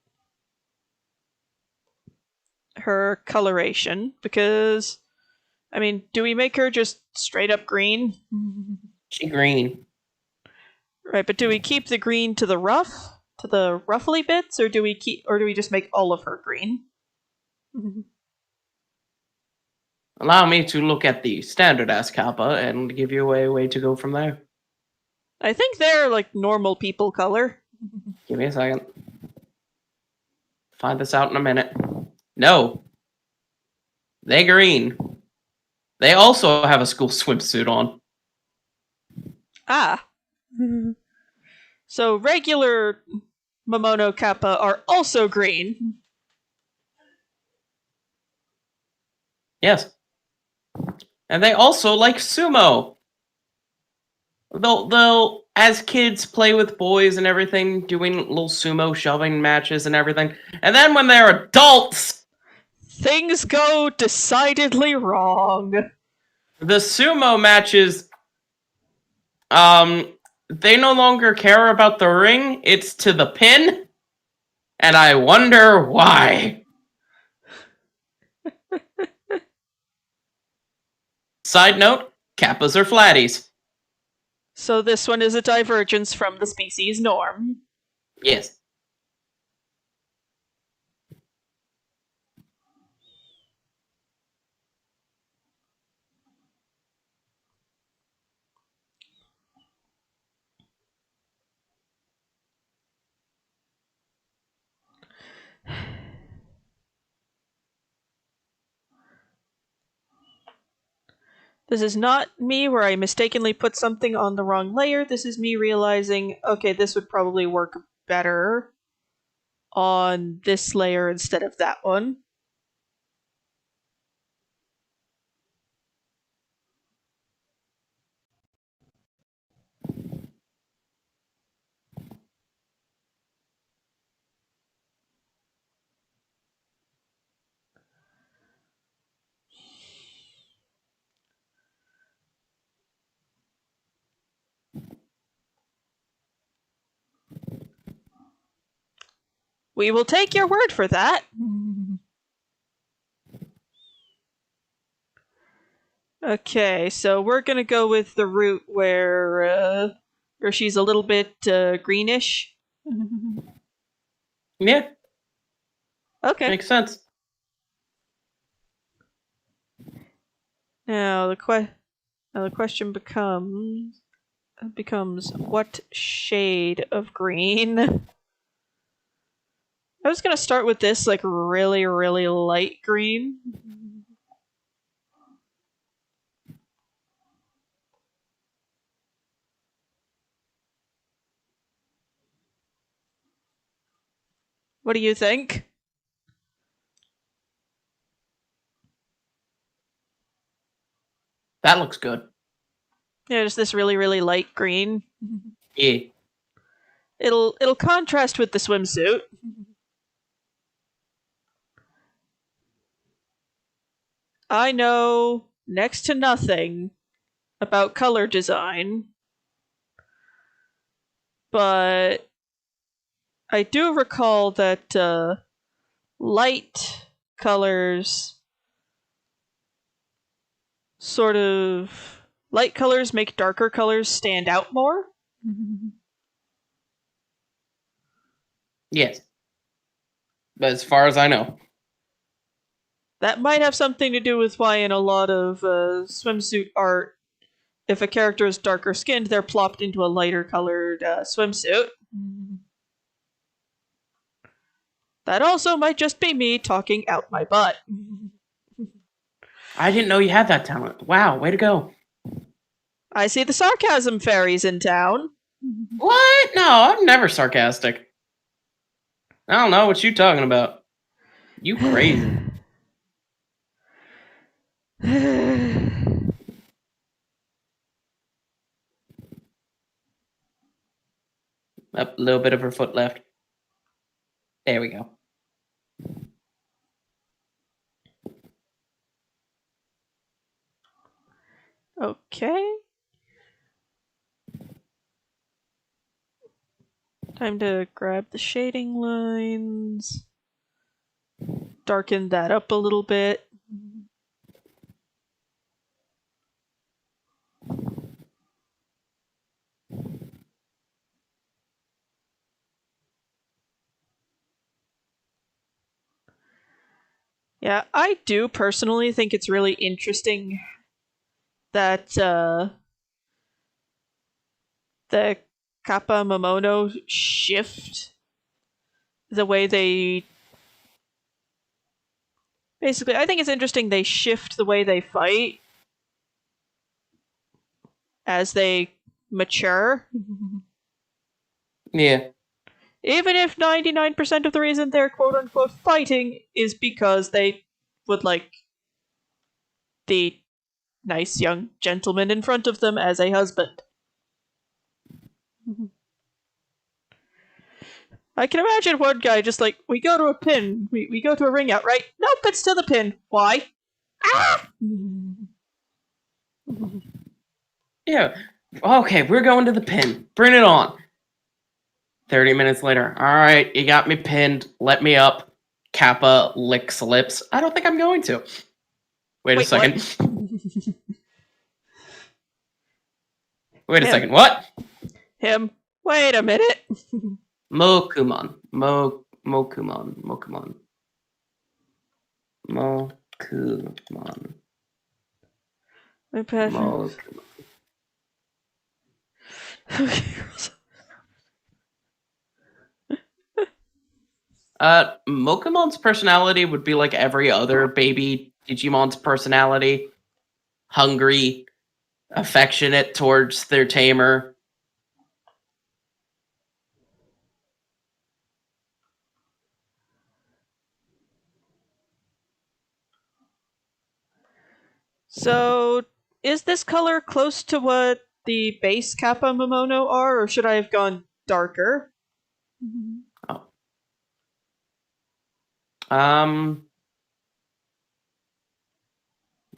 her coloration, because, I mean, do we make her just straight up green? She green. Right, but do we keep the green to the ruffly bits, or do we just make all of her green? Allow me to look at the standard-ass kappa and give you a way to go from there. I think they're like normal people color. Give me a second. Find this out in a minute. No. They green. They also have a school swimsuit on. Ah. So regular Momono Kappa are also green. Yes. And they also like sumo. They'll as kids play with boys and everything, doing little sumo shoving matches and everything. And then when they're adults, Things go decidedly wrong. the sumo matches, they no longer care about the ring, it's to the pin. And I wonder why. Side note, kappas are flatties. So this one is a divergence from the species norm. Yes. This is not me where I mistakenly put something on the wrong layer. This is me realizing, okay, this would probably work better on this layer instead of that one. We will take your word for that. Okay, so we're gonna go with the route where she's a little bit greenish. Yeah, Okay. makes sense. Now the question becomes what shade of green? I was gonna start with this like really, really light green. What do you think? That looks good. Yeah, just this really, really light green. Yeah. It'll contrast with the swimsuit. I know next to nothing about color design, but I do recall that light colors light colors make darker colors stand out more. Yes. But as far as I know. That might have something to do with why in a lot of swimsuit art, if a character is darker skinned, they're plopped into a lighter colored swimsuit. That also might just be me talking out my butt. I didn't know you had that talent. Wow, way to go. I see the sarcasm fairies in town. What? No, I'm never sarcastic. I don't know what you talking about. You crazy. A little bit of her foot left. There we go. Okay. Time to grab the shading lines. Darken that up a little bit. Yeah, I do personally think it's really interesting that the Kappa Momono shift the way they. Basically, I think it's interesting they shift the way they fight as they mature. Yeah. Even if 99% of the reason they're quote unquote fighting is because they would like the nice young gentleman in front of them as a husband. I can imagine one guy just like, we go to a pin, we go to a ring out, right? Nope, it's to the pin. Why? Ah! Yeah. Okay, we're going to the pin. Bring it on. 30 minutes later. Alright, you got me pinned. Let me up. Kappa licks lips. I don't think I'm going to. Wait a Wait, second. what? Wait a Him. second. What? Him. Wait a minute. Mokumon. Mokumon. Mokumon. Mokumon. My bad. Mokumon. Mokumon's personality would be like every other baby Digimon's personality. Hungry, affectionate towards their tamer. So, is this color close to what the base Kappa Momono are, or should I have gone darker? Oh.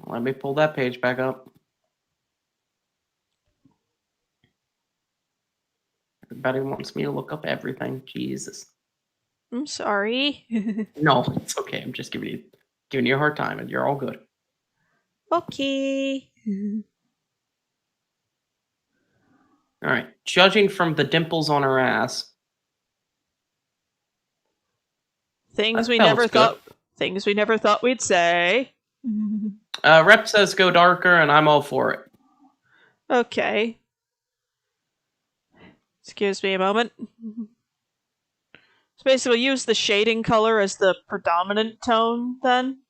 Let me pull that page back up. Everybody wants me to look up everything. Jesus. I'm sorry. No, it's okay. I'm just giving you a hard time, and you're all good. Okay. All right. Judging from the dimples on her ass, Things that we looks never good. thought. Things we never thought we'd say. Rep says go darker, and I'm all for it. Okay. Excuse me a moment. So basically, use the shading color as the predominant tone, then?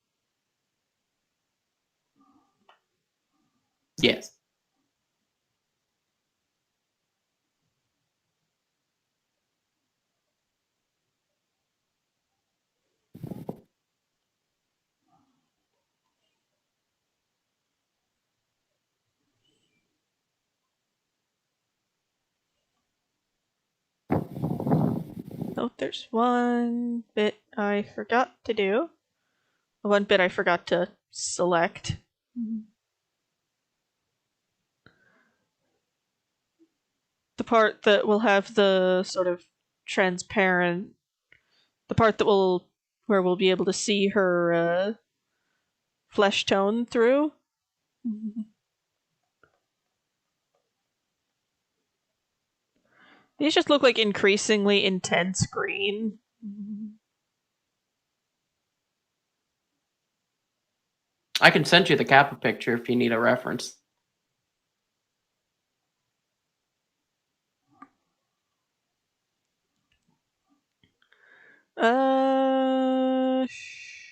Yes. Oh, there's one bit I forgot to do. One bit I forgot to select. The part that will have the sort of transparent. The part that will. Where we'll be able to see her flesh tone through. These just look like increasingly intense green. I can send you the Kappa picture if you need a reference.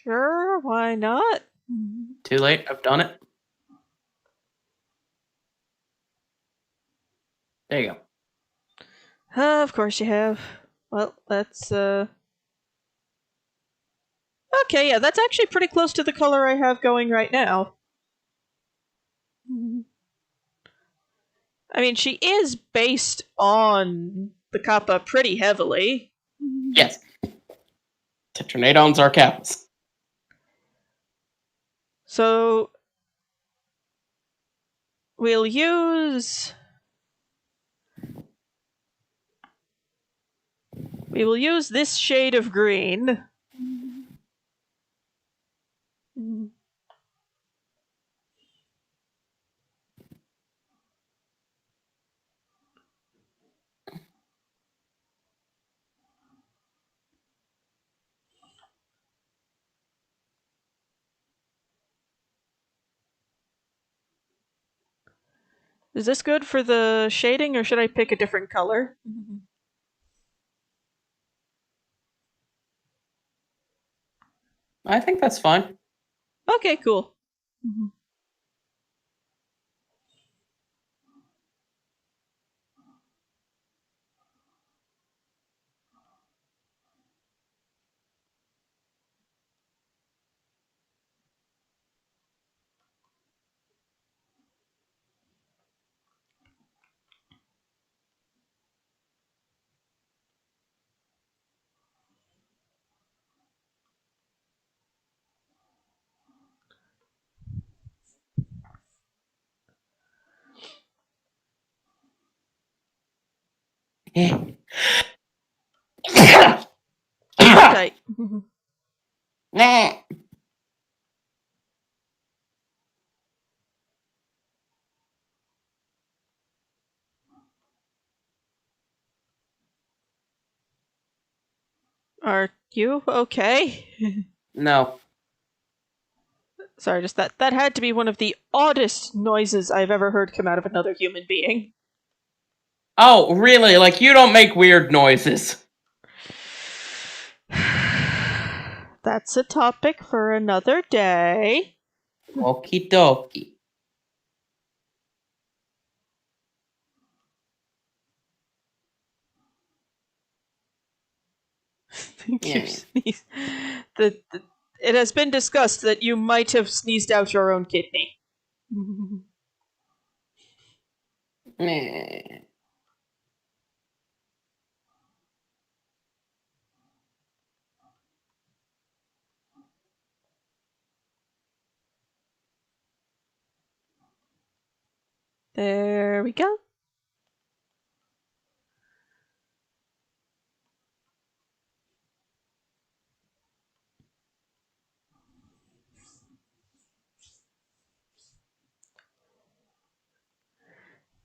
Sure, why not? Too late. I've done it. There you go. Of course you have. Well, that's, Okay, yeah, that's actually pretty close to the color I have going right now. I mean, she is based on the Kappa pretty heavily. Yes. Tetranadons are Kappas. So, we'll use We will use this shade of green. Is this good for the shading, or should I pick a different color? I think that's fine. Okay, cool. Sit tight. Nah. Are you okay? No. Sorry, just that had to be one of the oddest noises I've ever heard come out of another human being. Oh, really? Like, you don't make weird noises. That's a topic for another day. Okie dokie. You sneeze. It has been discussed that you might have sneezed out your own kidney. Nah. There we go.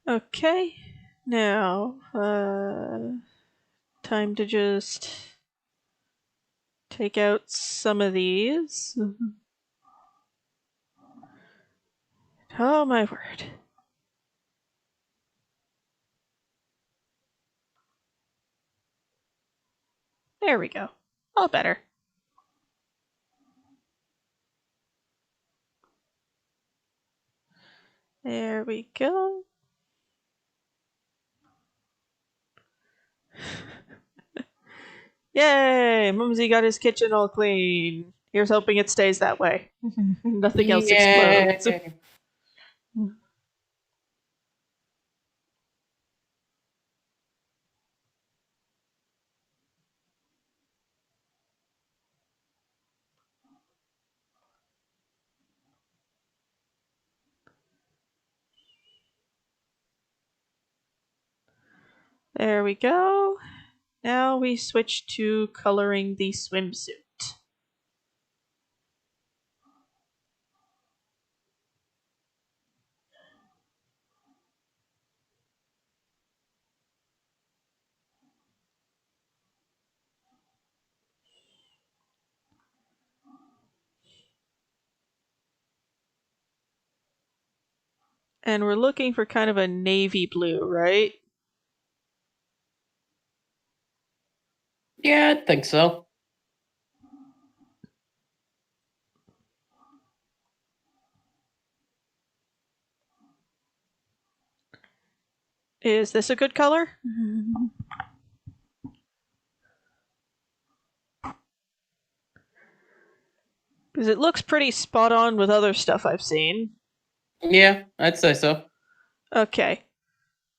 Okay, now, time to just take out some of these. Oh my word. There we go. All better. There we go. Yay! Mumsy got his kitchen all clean. Here's hoping it stays that way. Nothing else explodes. Yay. There we go. Now we switch to coloring the swimsuit. And we're looking for kind of a navy blue, right? Yeah, I think so. Is this a good color? Because it looks pretty spot on with other stuff I've seen. Yeah, I'd say so. Okay.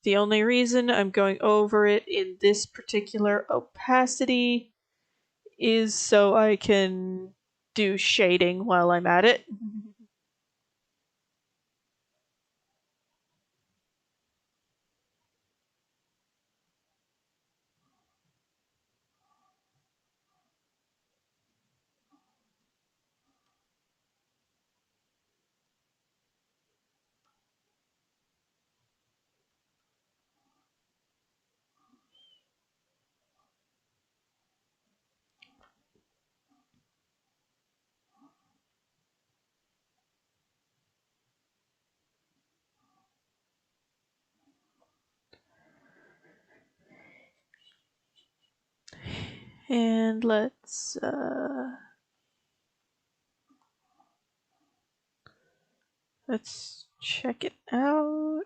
The only reason I'm going over it in this particular opacity is so I can do shading while I'm at it. And let's check it out.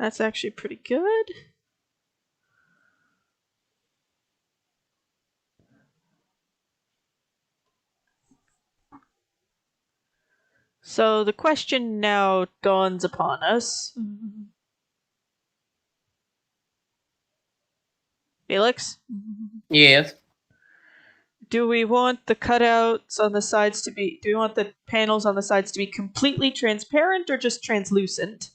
That's actually pretty good. So the question now dawns upon us. Felix? Yes. Do we want the cutouts on the sides to be. Do we want the panels on the sides to be completely transparent or just translucent?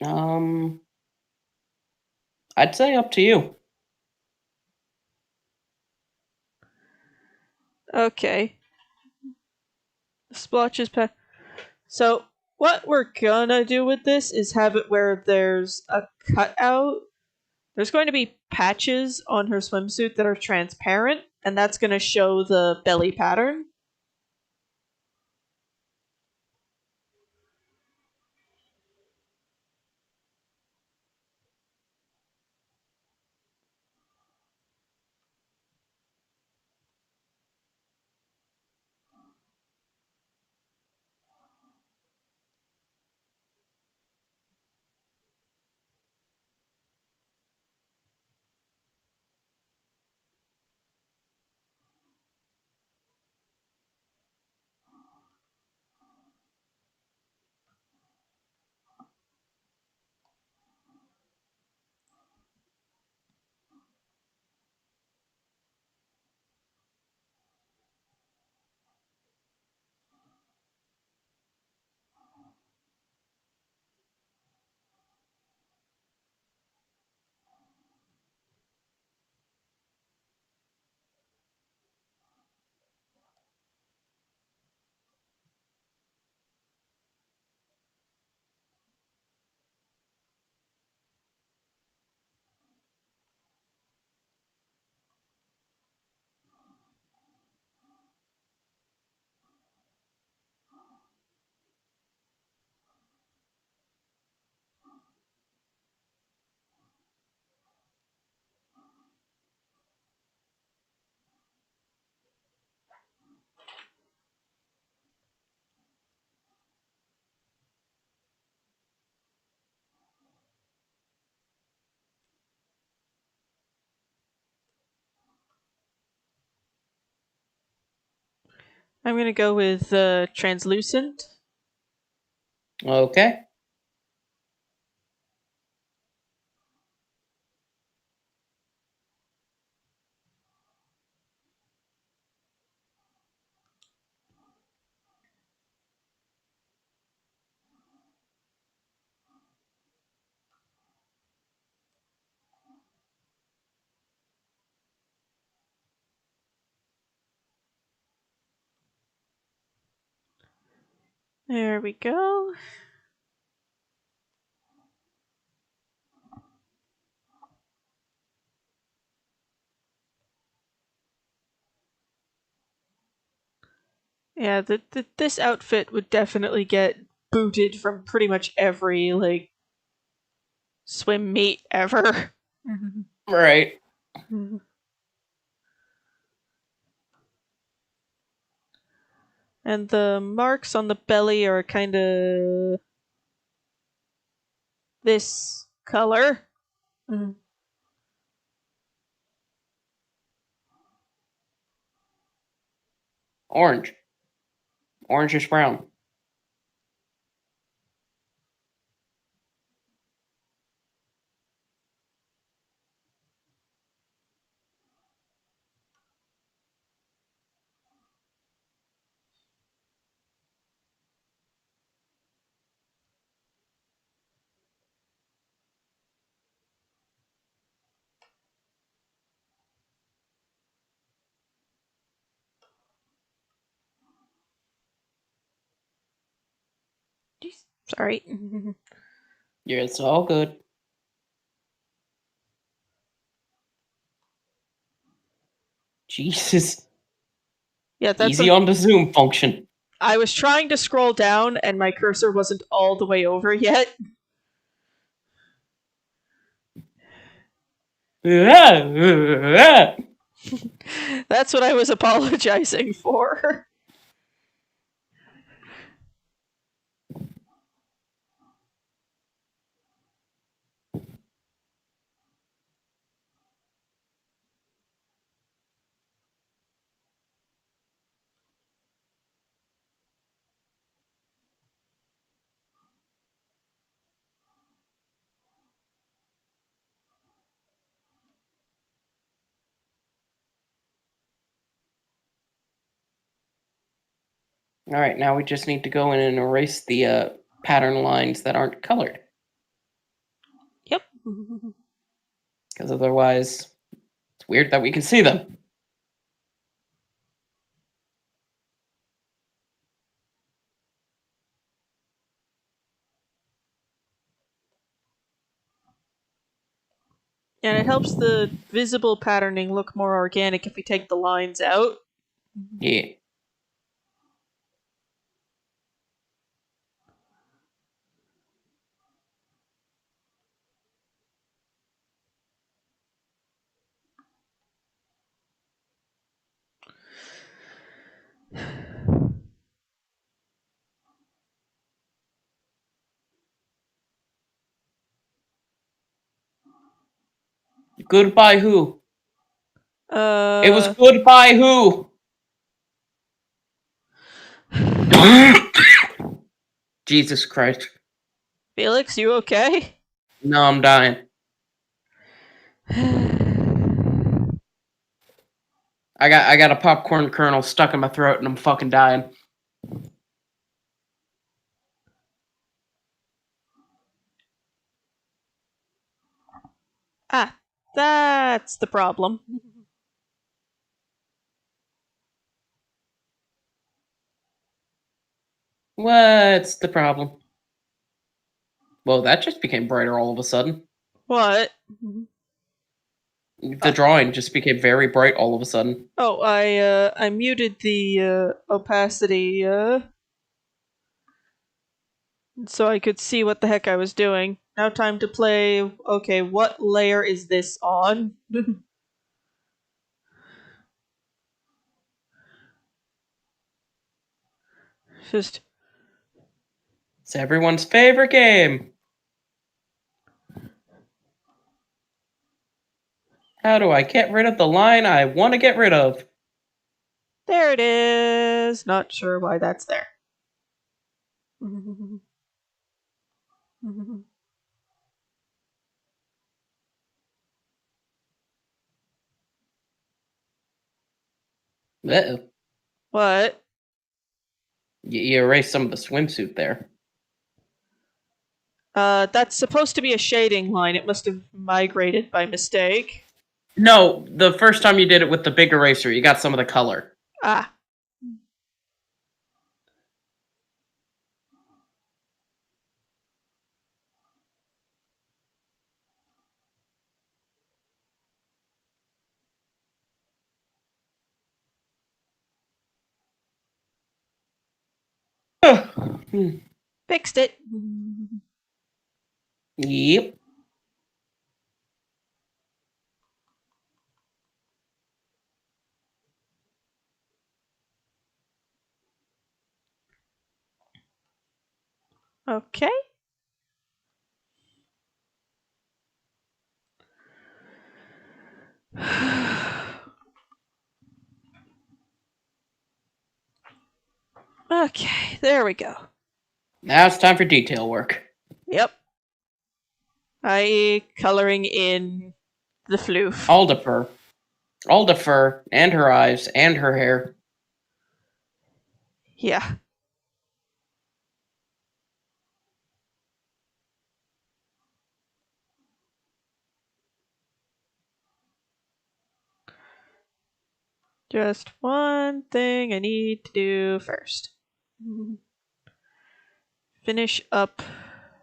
um, I'd say up to you. Okay. Splotches. So, what we're gonna do with this is have it where there's a cutout. There's going to be patches on her swimsuit that are transparent, and that's going to show the belly pattern. I'm going to go with translucent. Okay. There we go. Yeah, this outfit would definitely get booted from pretty much every swim meet ever. Right. And the marks on the belly are kind of this color. Orange. Orangish brown. Sorry. Yeah, it's all good. Jesus. Yeah, that's Easy on the zoom function. I was trying to scroll down and my cursor wasn't all the way over yet. Alright, That's what I was apologizing for. now we just need to go in and erase the pattern lines that aren't colored. Yep. Because otherwise, it's weird that we can see them. And it helps the visible patterning look more organic if we take the lines out. Yeah. Goodbye who? It was goodbye who? Jesus Christ. Felix, you okay? No, I'm dying. I got a popcorn kernel stuck in my throat and I'm fucking dying. Ah, that's the problem. What's the problem? Well, that just became brighter all of a sudden. What? The drawing just became very bright all of a sudden. Oh, I muted the opacity so I could see what the heck I was doing. Now time to play. Okay, what layer is this on? Just It's everyone's favorite game. How do I get rid of the line I want to get rid of? there it is. Not sure why that's there. Uh-oh. What? You erased some of the swimsuit there. That's supposed to be a shading line. It must have migrated by mistake. No, the first time you did it with the big eraser, you got some of the color. Ah. Fixed it. Yep. Okay. Okay, there we go. Now it's time for detail work. Yep. I.e., coloring in the floof. All the fur. All the fur, and her eyes, and her hair. Yeah. Just one thing I need to do first. finish up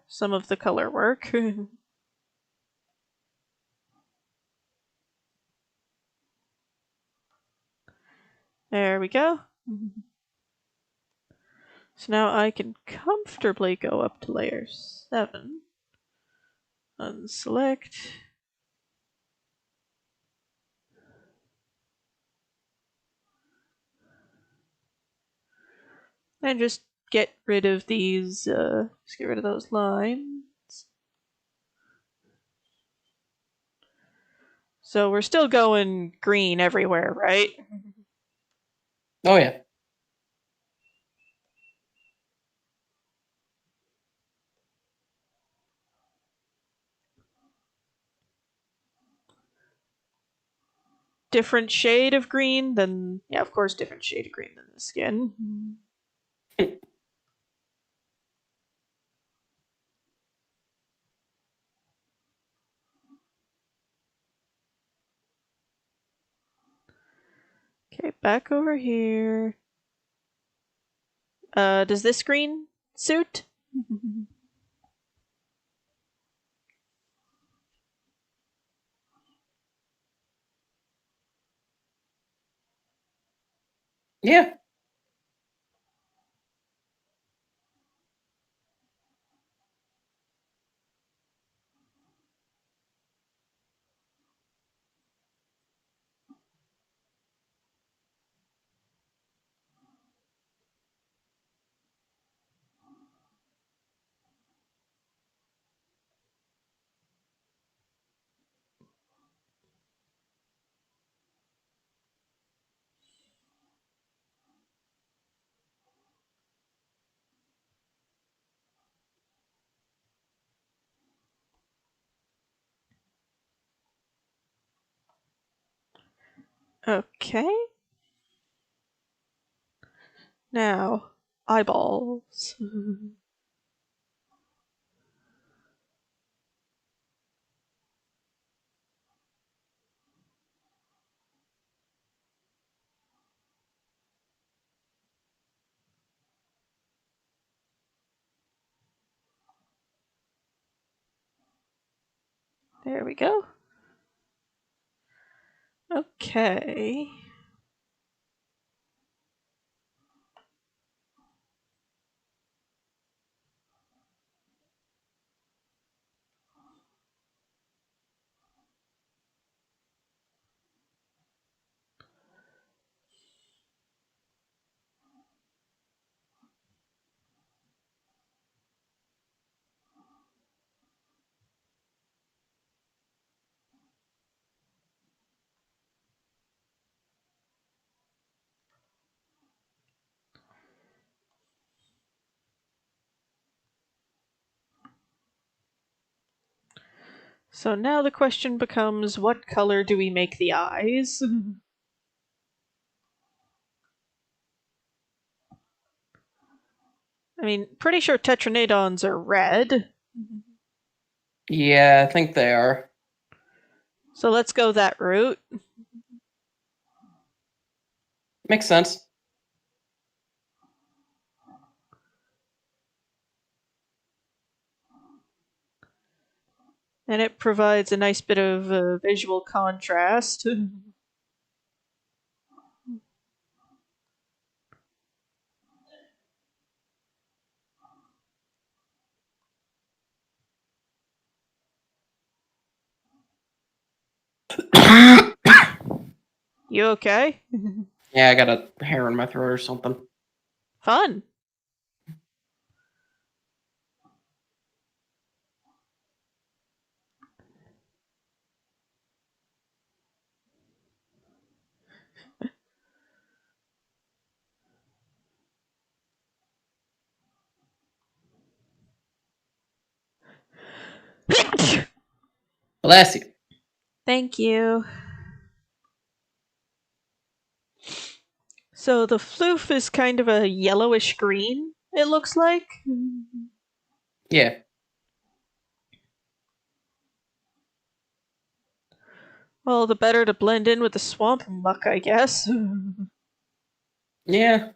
some of the color work. There we go. So now I can comfortably go up to layer 7. Unselect. And just get rid of these, just get rid of those lines. So we're still going green everywhere, right? Oh, yeah. Different shade of green than, yeah, of course, different shade of green than the skin. Okay, back over here. Does this green suit? Yeah. Okay. Now, eyeballs. There we go. Okay. So now the question becomes, what color do we make the eyes? I mean, pretty sure Tetranadons are red. Yeah, I think they are. So let's go that route. Makes sense. And it provides a nice bit of visual contrast. You okay? Yeah, I got a hair in my throat or something. Fun. Bless you. Thank you. So the floof is kind of a yellowish green, it looks like. Yeah. Well, the better to blend in with the swamp muck, I guess. Yeah.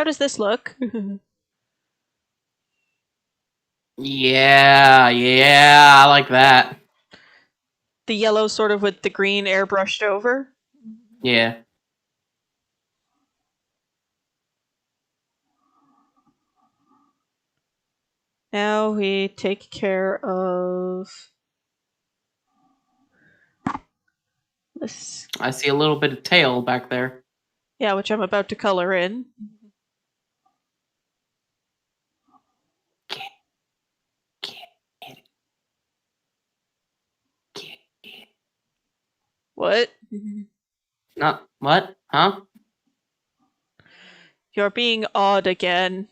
How does this look? Yeah, I like that. The yellow sort of with the green airbrushed over? Yeah. Now we take care of this. I see a little bit of tail back there. Yeah, which I'm about to color in. What? Not what? Huh? You're being odd again.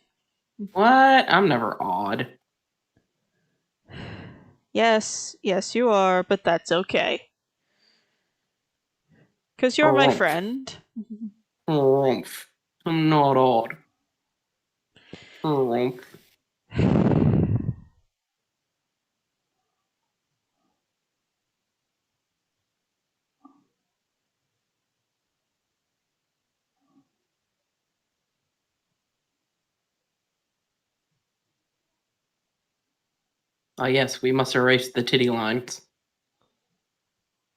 What? I'm never odd. Yes, you are, but that's okay. Because you're my Rumph. friend. Rumph. I'm not odd. Rumph. Ah, yes, we must erase the titty lines.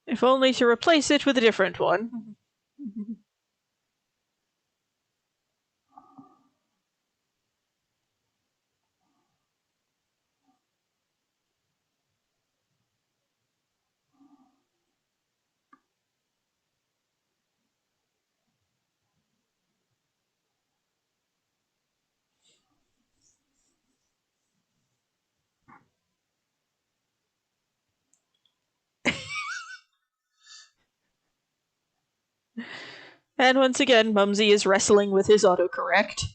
If only to replace it with a different one. And once again, Mumsy is wrestling with his autocorrect.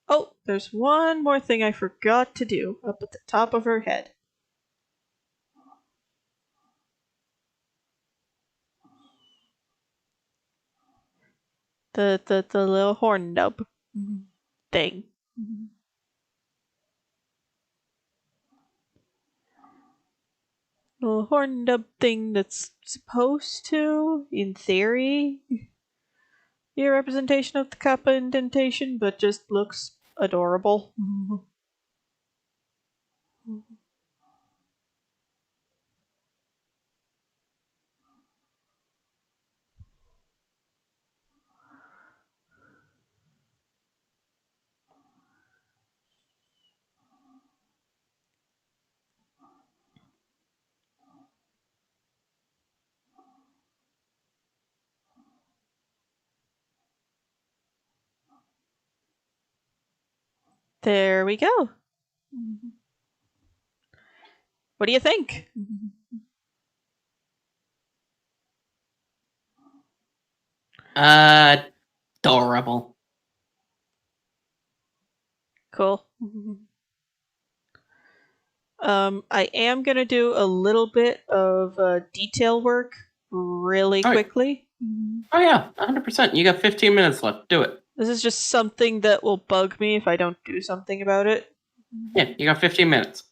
Oh, there's one more thing I forgot to do up at the top of her head. The little horn nub thing. Little horn nub thing that's supposed to, in theory, be a representation of the kappa indentation, but just looks adorable. There we go. What do you think? Adorable. Cool. I am gonna do a little bit of detail work really Oh, quickly. oh yeah, 100%. You got 15 minutes left. Do it. This is just something that will bug me if I don't do something about it. Yeah, you got 15 minutes.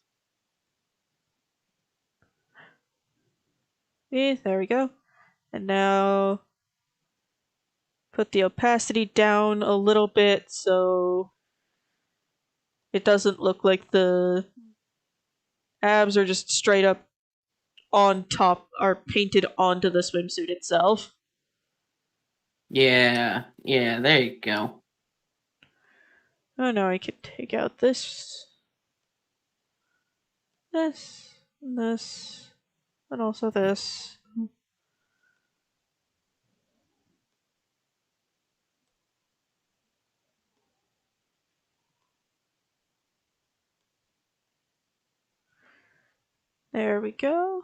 There we go. And now put the opacity down a little bit so it doesn't look like the abs are just straight up on top, are painted onto the swimsuit itself. Yeah, there you go. Oh no, I can take out this, this, and also this. There we go.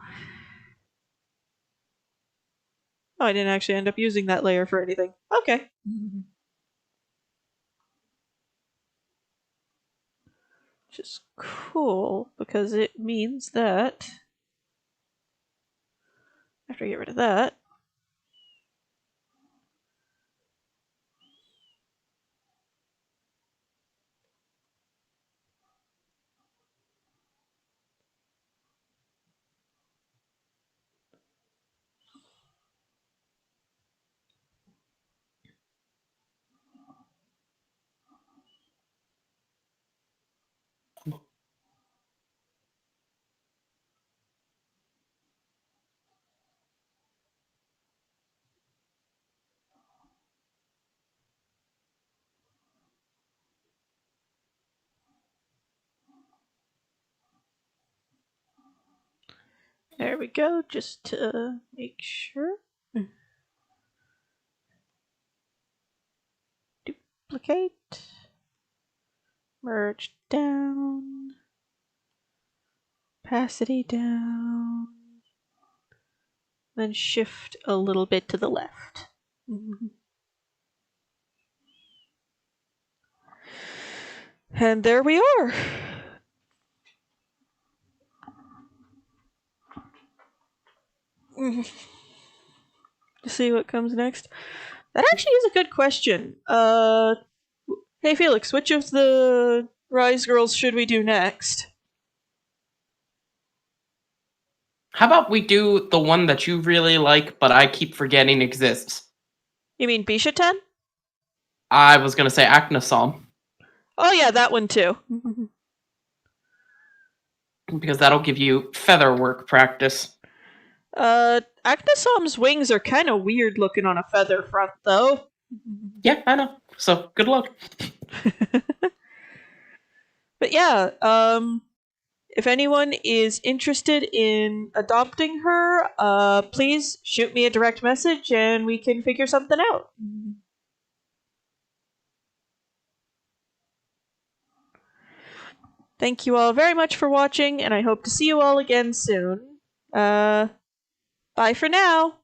Oh, I didn't actually end up using that layer for anything. Okay. Which is cool, because it means that after I get rid of that, There we go, just to make sure. Duplicate. Merge down. Opacity down. Then shift a little bit to the left. And there we are. See what comes next. That actually is a good question. Hey Felix, which of the Rise Girls should we do next? How about we do the one that you really like, but I keep forgetting exists? You mean Bishaten? I was gonna say Aknasom. Oh yeah, that one too. Because that'll give you feather work practice. Aknasom's wings are kind of weird looking on a feather front, though. Yeah, I know. So, good luck. But yeah, if anyone is interested in adopting her, please shoot me a direct message and we can figure something out. Thank you all very much for watching, and I hope to see you all again soon. Bye for now.